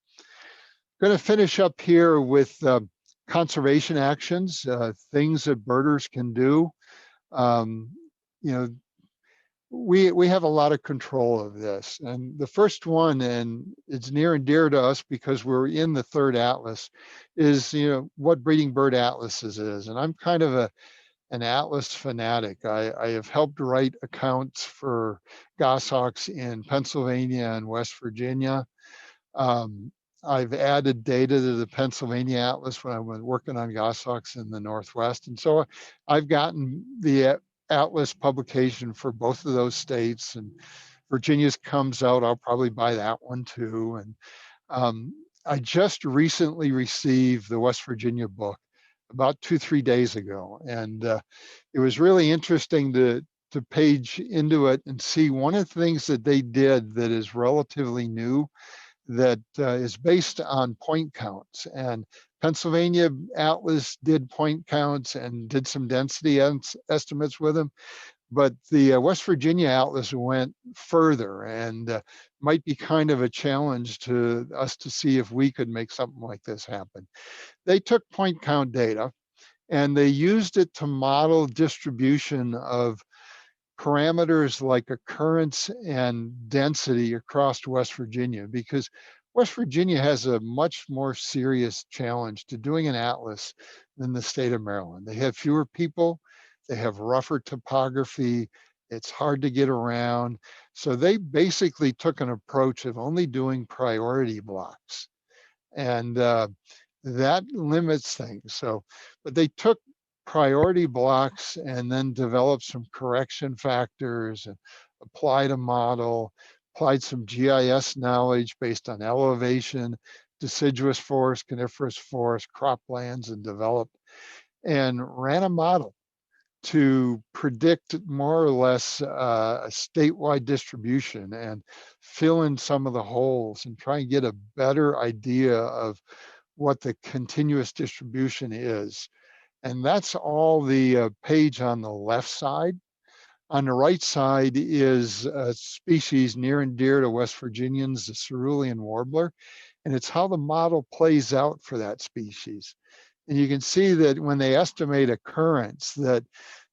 I'm going to finish up here with conservation actions, things that birders can do. We have a lot of control of this. And the first one, and it's near and dear to us because we're in the third atlas, is what breeding bird atlases is. And I'm kind of an atlas fanatic. I have helped write accounts for goshawks in Pennsylvania and West Virginia. I've added data to the Pennsylvania atlas when I was working on goshawks in the Northwest. And so I've gotten the atlas publication for both of those states, and Virginia's comes out. I'll probably buy that one too. And I just recently received the West Virginia book about 2-3 days ago. And it was really interesting to page into it and see one of the things that they did that is relatively new, that is based on point counts. And Pennsylvania Atlas did point counts and did some density estimates with them. But the West Virginia Atlas went further, and might be kind of a challenge to us to see if we could make something like this happen. They took point count data and they used it to model distribution of parameters like occurrence and density across West Virginia, because West Virginia has a much more serious challenge to doing an atlas than the state of Maryland. They have fewer people, they have rougher topography, it's hard to get around. So they basically took an approach of only doing priority blocks. And that limits things. So, but they took priority blocks and then developed some correction factors and applied a model, applied some GIS knowledge based on elevation, deciduous forest, coniferous forest, croplands, and developed, and ran a model. to predict more or less a statewide distribution and fill in some of the holes and try and get a better idea of what the continuous distribution is. And that's all the page on the left side. On the right side is a species near and dear to West Virginians, the cerulean warbler. And it's how the model plays out for that species. And you can see that when they estimate occurrence, that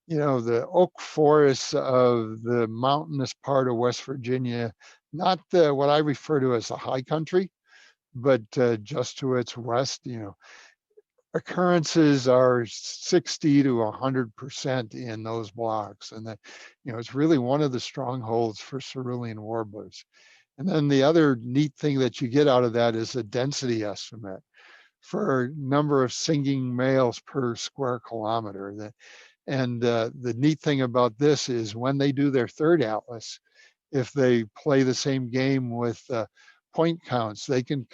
the oak forests of the mountainous part of West Virginia, not what I refer to as the high country, but just to its west, occurrences are 60 to 100% in those blocks. And that, it's really one of the strongholds for cerulean warblers. And then the other neat thing that you get out of that is a density estimate for number of singing males per square kilometer. And the neat thing about this is when they do their third atlas, if they play the same game with point counts, they can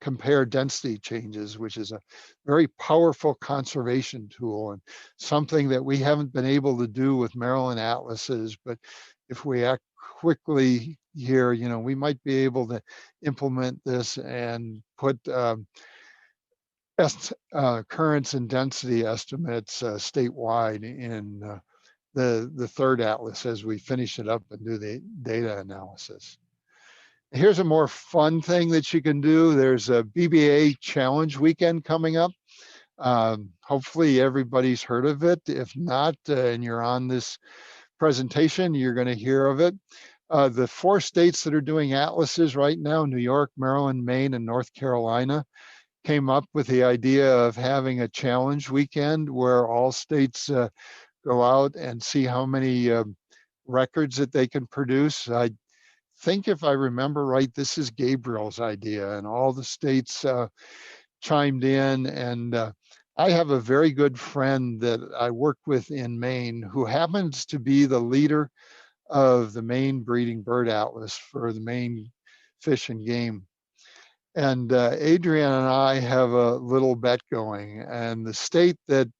compare density changes, which is a very powerful conservation tool and something that we haven't been able to do with Maryland atlases. But if we act quickly here, we might be able to implement this and put occurrence and density estimates statewide in the third atlas as we finish it up and do the data analysis. Here's a more fun thing that you can do. There's a BBA challenge weekend coming up. Hopefully everybody's heard of it. If not, and you're on this presentation, you're going to hear of it. The 4 states that are doing atlases right now, New York, Maryland, Maine, and North Carolina, came up with the idea of having a challenge weekend where all states go out and see how many records that they can produce. I think if I remember right, this is Gabriel's idea, and all the states chimed in. And I have a very good friend that I work with in Maine who happens to be the leader of the Maine Breeding Bird Atlas for the Maine Fish and Game. And Adrian and I have a little bet going, and the state that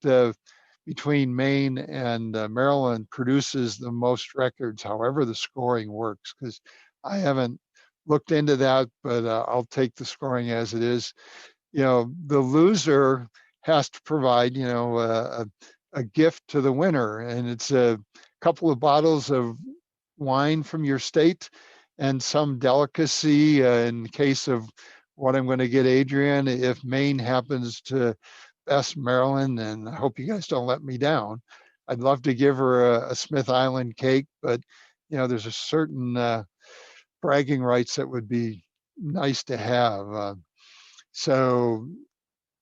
between Maine and Maryland produces the most records, however the scoring works, because I haven't looked into that, but I'll take the scoring as it is. The loser has to provide, a gift to the winner, and it's a couple of bottles of wine from your state and some delicacy in case of what I'm going to get Adrian if Maine happens to best Maryland, and I hope you guys don't let me down. I'd love to give her a Smith Island cake, but there's a certain bragging rights that would be nice to have. So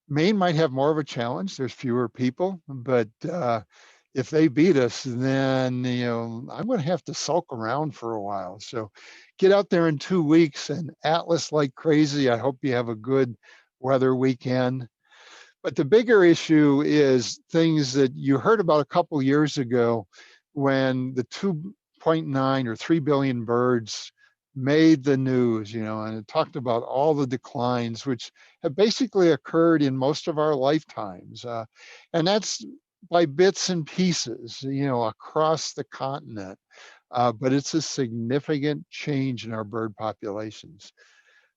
Maine might have more of a challenge. There's fewer people, but if they beat us, then I'm going to have to sulk around for a while. So get out there in 2 weeks and atlas like crazy. I hope you have a good weather weekend. But the bigger issue is things that you heard about a couple years ago when the 2.9 or 3 billion birds made the news, and it talked about all the declines, which have basically occurred in most of our lifetimes. And that's by bits and pieces, across the continent. But it's a significant change in our bird populations.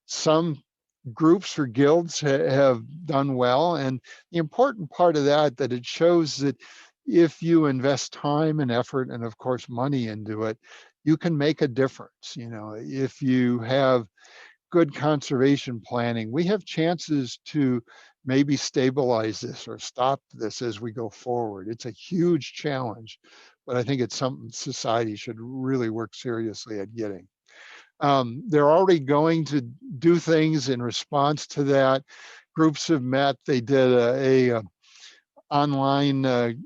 Some groups or guilds have done well. And the important part of that it shows that if you invest time and effort and of course money into it, you can make a difference. If you have good conservation planning, we have chances to maybe stabilize this or stop this as we go forward. It's a huge challenge, but I think it's something society should really work seriously at getting. They're already going to do things in response to that. Groups have met. They did a online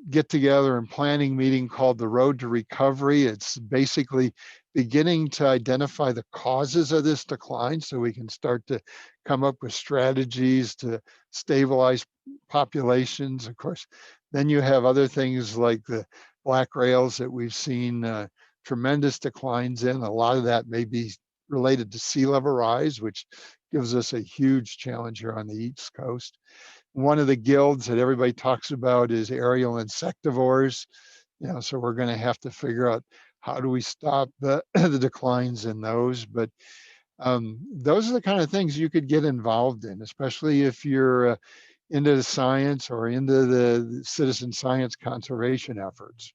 get together and planning meeting called the Road to Recovery. It's basically beginning to identify the causes of this decline so we can start to come up with strategies to stabilize populations. Of course, then you have other things like the black rails that we've seen tremendous declines in. A lot of that may be related to sea level rise, which gives us a huge challenge here on the East Coast. One of the guilds that everybody talks about is aerial insectivores. So we're going to have to figure out how do we stop the, the declines in those. But those are the kind of things you could get involved in, especially if you're into the science or into the citizen science conservation efforts.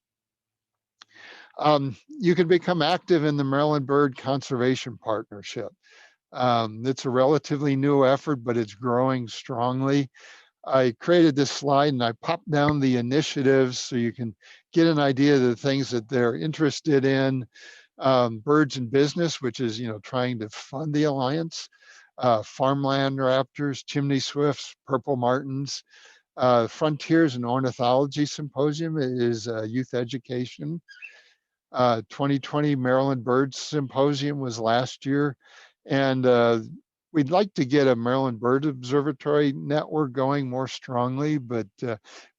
You can become active in the Maryland Bird Conservation Partnership. It's a relatively new effort, but it's growing strongly. I created this slide and I popped down the initiatives so you can get an idea of the things that they're interested in. Birds in Business, which is, trying to fund the Alliance. Farmland raptors, chimney swifts, purple martins. Frontiers and Ornithology Symposium is youth education. 2020 Maryland Bird Symposium was last year. And we'd like to get a Maryland Bird Observatory network going more strongly, but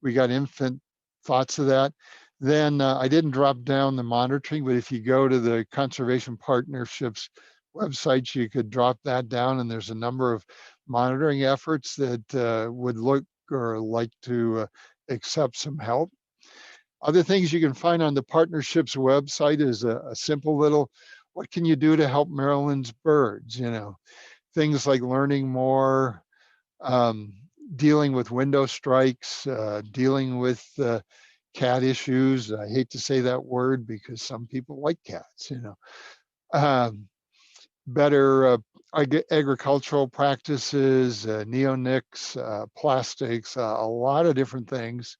we got infant thoughts of that. Then I didn't drop down the monitoring, but if you go to the Conservation Partnerships websites, you could drop that down, and there's a number of monitoring efforts that would look or like to accept some help. Other things you can find on the partnerships website is a simple little, what can you do to help Maryland's birds? Things like learning more, dealing with window strikes, dealing with cat issues. I hate to say that word because some people like cats, better agricultural practices, neonics, plastics, a lot of different things.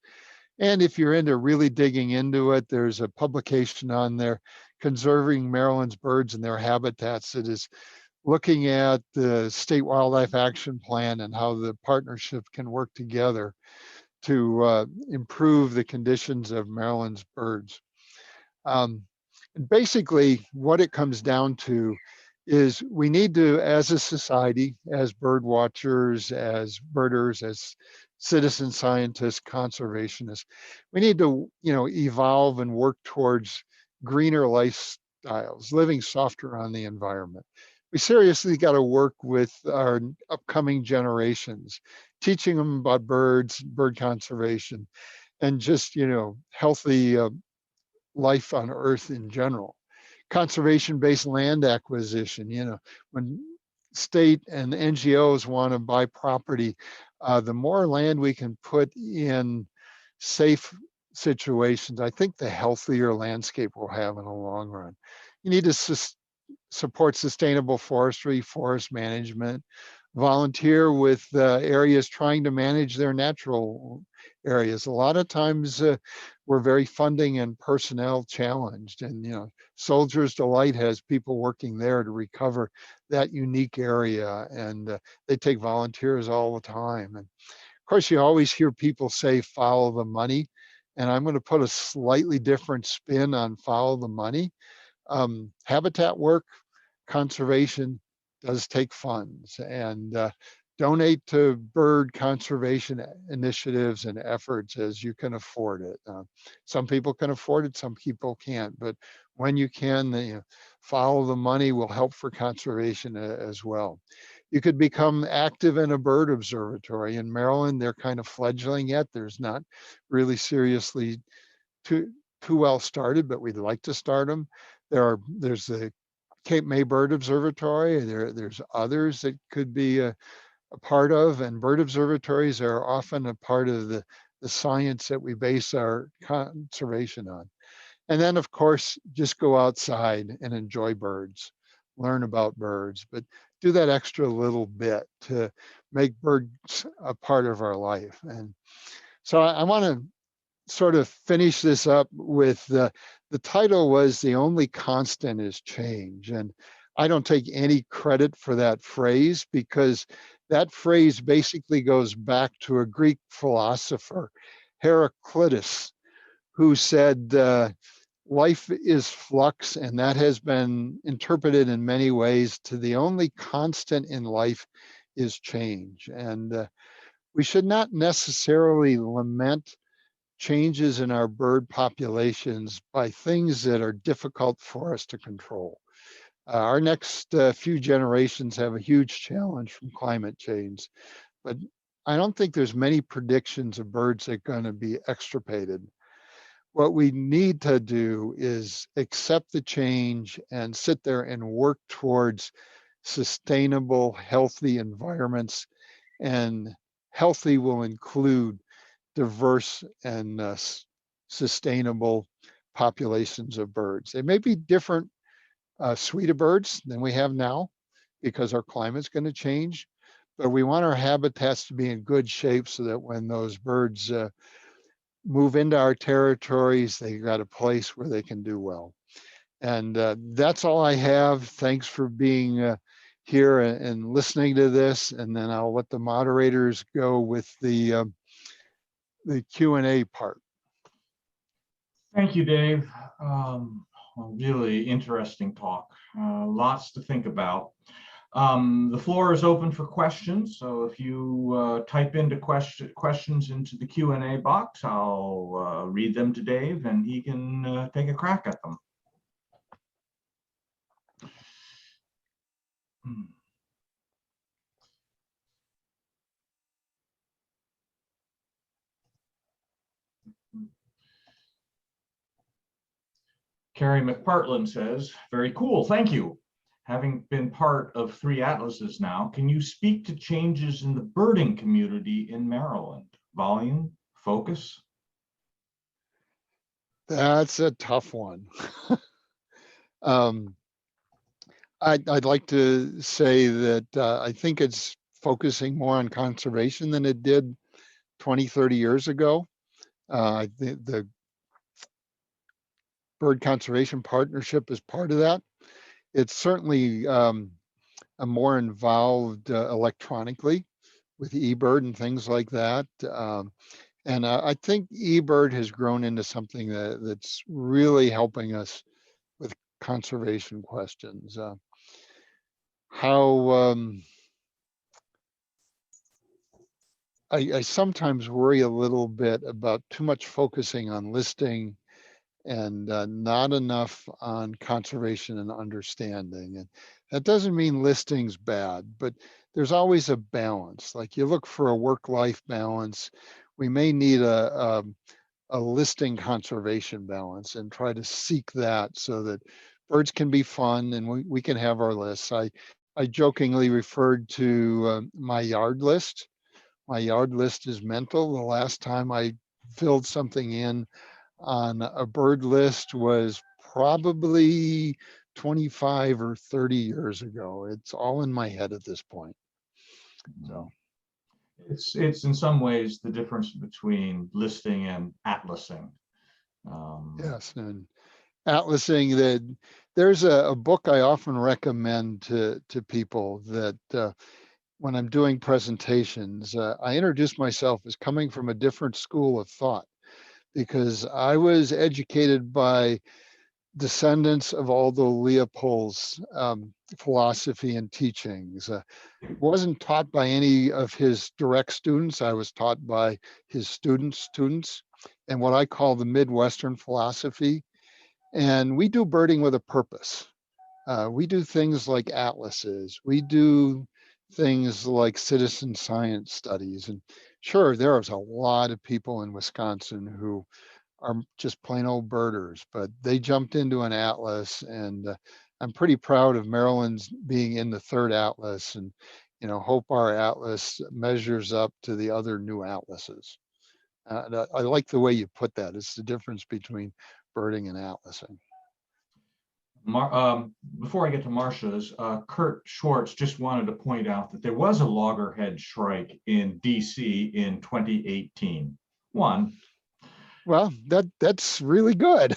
And if you're into really digging into it, there's a publication on there, Conserving Maryland's Birds and Their Habitats, that is looking at the State Wildlife Action Plan and how the partnership can work together to improve the conditions of Maryland's birds. And basically, what it comes down to is we need to, as a society, as bird watchers, as birders, as citizen scientists, conservationists, we need to, evolve and work towards greener lifestyles, living softer on the environment. We seriously got to work with our upcoming generations, teaching them about birds, bird conservation, and just, healthy life on Earth in general. Conservation-based land acquisition, when state and NGOs want to buy property, the more land we can put in safe situations, I think the healthier landscape we'll have in the long run. You need to support sustainable forestry, forest management, volunteer with areas trying to manage their natural areas. A lot of times we're very funding and personnel challenged, and Soldiers Delight has people working there to recover that unique area, and they take volunteers all the time. And of course, you always hear people say follow the money, and I'm going to put a slightly different spin on follow the money. Habitat work, conservation does take funds, and donate to bird conservation initiatives and efforts as you can afford it. Some people can afford it, some people can't, but when you can, follow the money will help for conservation as well. You could become active in a bird observatory. In Maryland, they're kind of fledgling yet. There's not really seriously too well started, but we'd like to start them. There's the Cape May Bird Observatory. There's others that could be a part of, and bird observatories are often a part of the science that we base our conservation on. And then, of course, just go outside and enjoy birds, learn about birds, but do that extra little bit to make birds a part of our life. And so I want to sort of finish this up with the title was The Only Constant is Change. And I don't take any credit for that phrase, because that phrase basically goes back to a Greek philosopher, Heraclitus, who said life is flux, and that has been interpreted in many ways to the only constant in life is change. And we should not necessarily lament changes in our bird populations by things that are difficult for us to control. Our next few generations have a huge challenge from climate change, but I don't think there's many predictions of birds that are going to be extirpated. What we need to do is accept the change and sit there and work towards sustainable, healthy environments. And healthy will include diverse and sustainable populations of birds. They may be different suite of birds than we have now because our climate's going to change, but we want our habitats to be in good shape so that when those birds move into our territories, they got a place where they can do well. And that's all I have. Thanks for being here and listening to this. And then I'll let the moderators go with the Q&A part. Thank you, Dave. A really interesting talk. Lots to think about. The floor is open for questions. So if you type into questions into the Q&A box, I'll read them to Dave and he can take a crack at them. Carrie McPartland says, very cool, thank you. Having been part of 3 atlases now, can you speak to changes in the birding community in Maryland? Volume, focus? That's a tough one. I'd like to say that I think it's focusing more on conservation than it did 20, 30 years ago. The Bird Conservation Partnership is part of that. It's certainly a more involved electronically with eBird and things like that. And I think eBird has grown into something that's really helping us with conservation questions. I sometimes worry a little bit about too much focusing on listing and not enough on conservation and understanding. And that doesn't mean listing's bad, but there's always a balance. Like you look for a work-life balance, we may need a listing conservation balance and try to seek that so that birds can be fun and we can have our lists. I jokingly referred to my yard list. My yard list is mental. The last time I filled something in on a bird list was probably 25 or 30 years ago. It's all in my head at this point. So it's in some ways the difference between listing and atlasing. yes, and atlasing, that there's a book I often recommend to people that when I'm doing presentations, I introduce myself as coming from a different school of thought because I was educated by descendants of Aldo Leopold's philosophy and teachings. Wasn't taught by any of his direct students. I was taught by his students' and what I call the Midwestern philosophy. And we do birding with a purpose. We do things like atlases. We do things like citizen science studies. And sure, there's a lot of people in Wisconsin who are just plain old birders, but they jumped into an atlas, and I'm pretty proud of Maryland's being in the 3rd atlas, and hope our atlas measures up to the other new atlases. I like the way you put that. It's the difference between birding and atlasing. Before I get to Marcia's, Kurt Schwartz just wanted to point out that there was a loggerhead shrike in DC in 2018. One. Well, that's really good.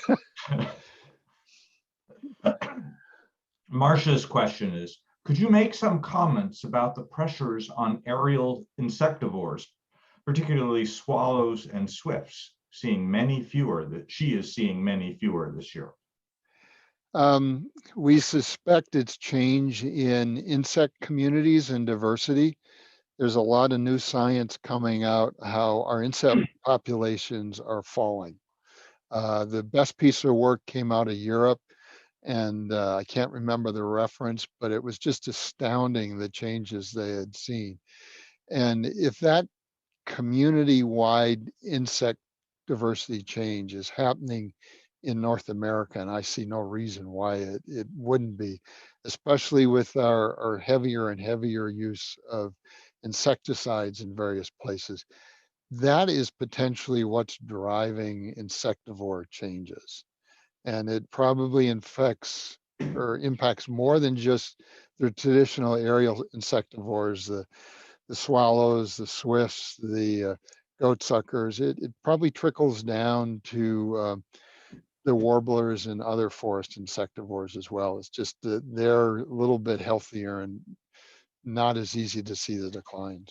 Marcia's question is, could you make some comments about the pressures on aerial insectivores, particularly swallows and swifts, she is seeing many fewer this year? We suspect it's change in insect communities and diversity. There's a lot of new science coming out how our insect populations are falling. The best piece of work came out of Europe, and I can't remember the reference, but it was just astounding the changes they had seen. And if that community-wide insect diversity change is happening in North America, and I see no reason why it wouldn't be, especially with our heavier and heavier use of insecticides in various places. That is potentially what's driving insectivore changes. And it probably infects or impacts more than just the traditional aerial insectivores, the swallows, the swifts, the goatsuckers. It probably trickles down to the warblers and other forest insectivores as well. It's just that they're a little bit healthier and not as easy to see the declines.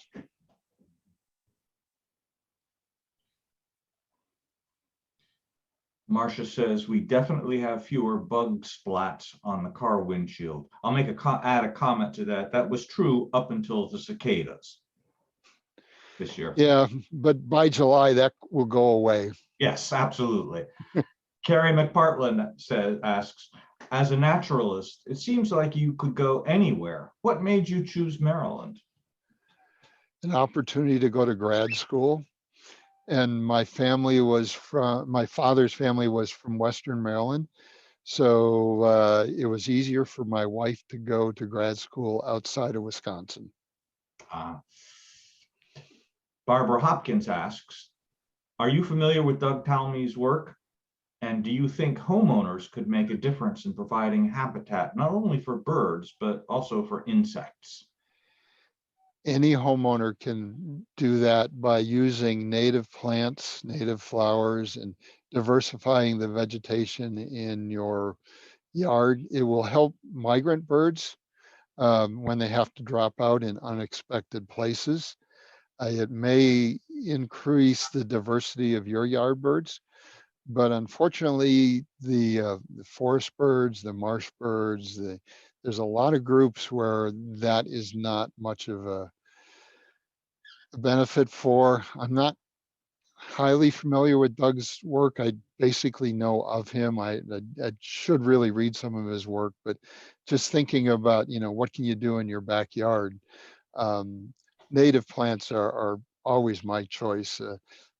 Marcia says, we definitely have fewer bug splats on the car windshield. I'll make add a comment to that. That was true up until the cicadas this year. Yeah, but by July, that will go away. Yes, absolutely. Carrie McPartland asks, as a naturalist, it seems like you could go anywhere. What made you choose Maryland? An opportunity to go to grad school. And my father's family was from Western Maryland. So it was easier for my wife to go to grad school outside of Wisconsin. Barbara Hopkins asks, are you familiar with Doug Talmey's work? And do you think homeowners could make a difference in providing habitat, not only for birds, but also for insects? Any homeowner can do that by using native plants, native flowers, and diversifying the vegetation in your yard. It will help migrant birds when they have to drop out in unexpected places. It may increase the diversity of your yard birds, but unfortunately, the forest birds, the marsh birds, there's a lot of groups where that is not much of a benefit for. I'm not highly familiar with Doug's work. I basically know of him. I should really read some of his work, but just thinking about, what can you do in your backyard? Native plants are always my choice.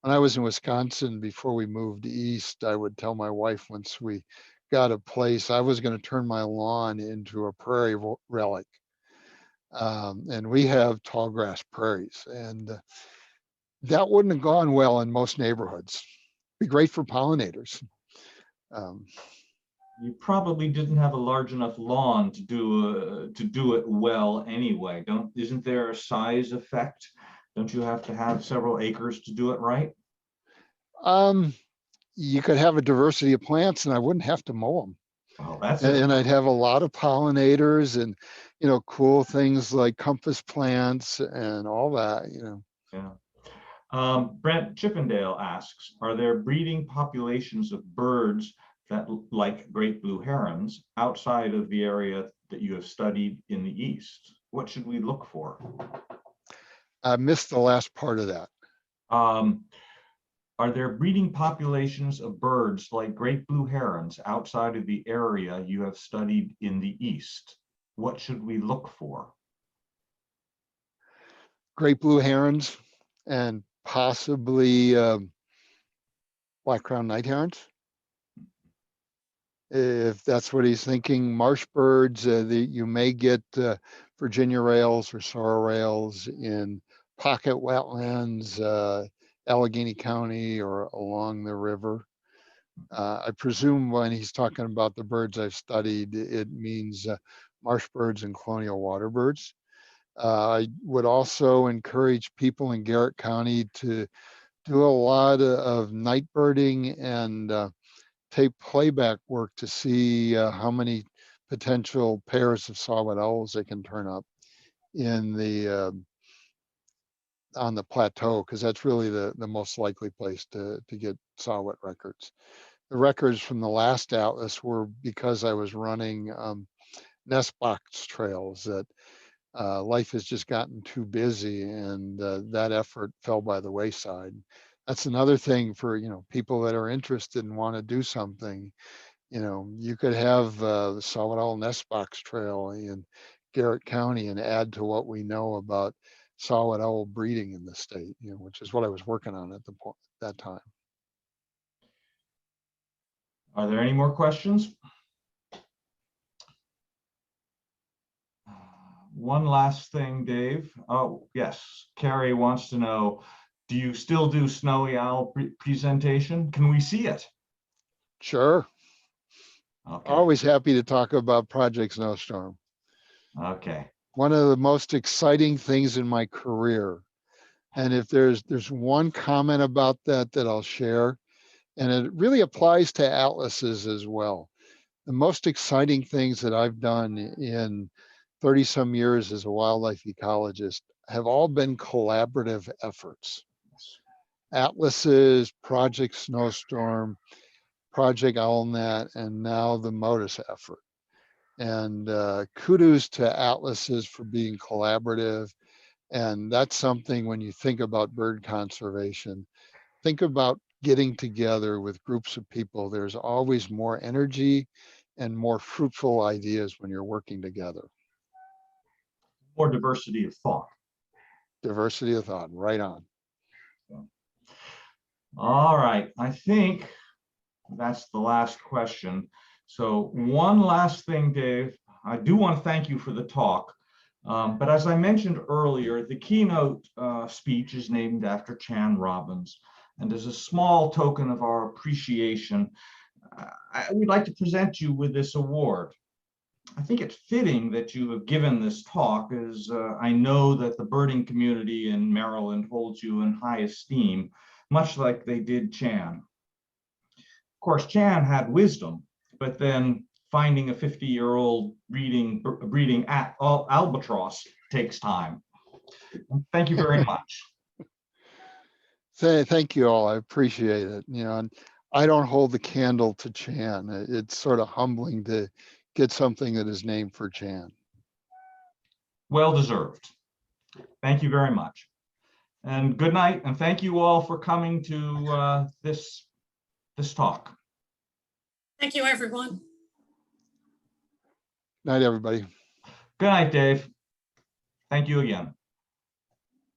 When I was in Wisconsin, before we moved east, I would tell my wife once we got a place, I was going to turn my lawn into a prairie relic. And we have tall grass prairies, and that wouldn't have gone well in most neighborhoods. Be great for pollinators. You probably didn't have a large enough lawn to do it well anyway. Isn't there a size effect? Don't you have to have several acres to do it right? You could have a diversity of plants, and I wouldn't have to mow them. Well, that's and I'd have a lot of pollinators and cool things like compass plants and all that. Yeah. Brent Chippendale asks, are there breeding populations of birds that, like great blue herons, outside of the area that you have studied in the east? What should we look for? I missed the last part of that. Are there breeding populations of birds like great blue herons outside of the area you have studied in the east? What should we look for? Great blue herons and possibly black-crowned night herons. If that's what he's thinking. Marsh birds, you may get Virginia rails or sorrel rails in pocket wetlands, Allegheny County or along the river. I presume when he's talking about the birds I've studied, it means marsh birds and colonial water birds. I would also encourage people in Garrett County to do a lot of night birding and tape playback work to see how many potential pairs of saw-whet owls they can turn up in on the plateau, because that's really the most likely place to get saw-whet records. The records from the last atlas were because I was running nest box trails that life has just gotten too busy, and that effort fell by the wayside. That's another thing for people that are interested and want to do something. You could have the saw-whet owl nest box trail in Garrett County and add to what we know about saw-whet owl breeding in the state, which is what I was working on at that time. Are there any more questions? One last thing, Dave. Oh, yes. Carrie wants to know, do you still do snowy owl presentation? Can we see it? Sure. Okay. Always happy to talk about Project Snowstorm. Okay. One of the most exciting things in my career. And if there's one comment about that I'll share, and it really applies to atlases as well. The most exciting things that I've done in 30 some years as a wildlife ecologist have all been collaborative efforts. Atlases, Project Snowstorm, Project OwlNet, and now the MODIS effort. And kudos to atlases for being collaborative. And that's something when you think about bird conservation, think about getting together with groups of people. There's always more energy and more fruitful ideas when you're working together. More diversity of thought. Diversity of thought, right on. All right, I think that's the last question. So one last thing, Dave, I do want to thank you for the talk. But as I mentioned earlier, the keynote speech is named after Chan Robbins. And as a small token of our appreciation, we'd like to present you with this award. I think it's fitting that you have given this talk, as I know that the birding community in Maryland holds you in high esteem, much like they did Chan. Of course, Chan had wisdom, but then finding a 50-year-old breeding albatross takes time. Thank you very much. Thank you all. I appreciate it. And I don't hold the candle to Chan. It's sort of humbling to get something that is named for Chan. Well deserved. Thank you very much. And good night. And thank you all for coming to this talk. Thank you, everyone. Night, everybody. Good night, Dave. Thank you again.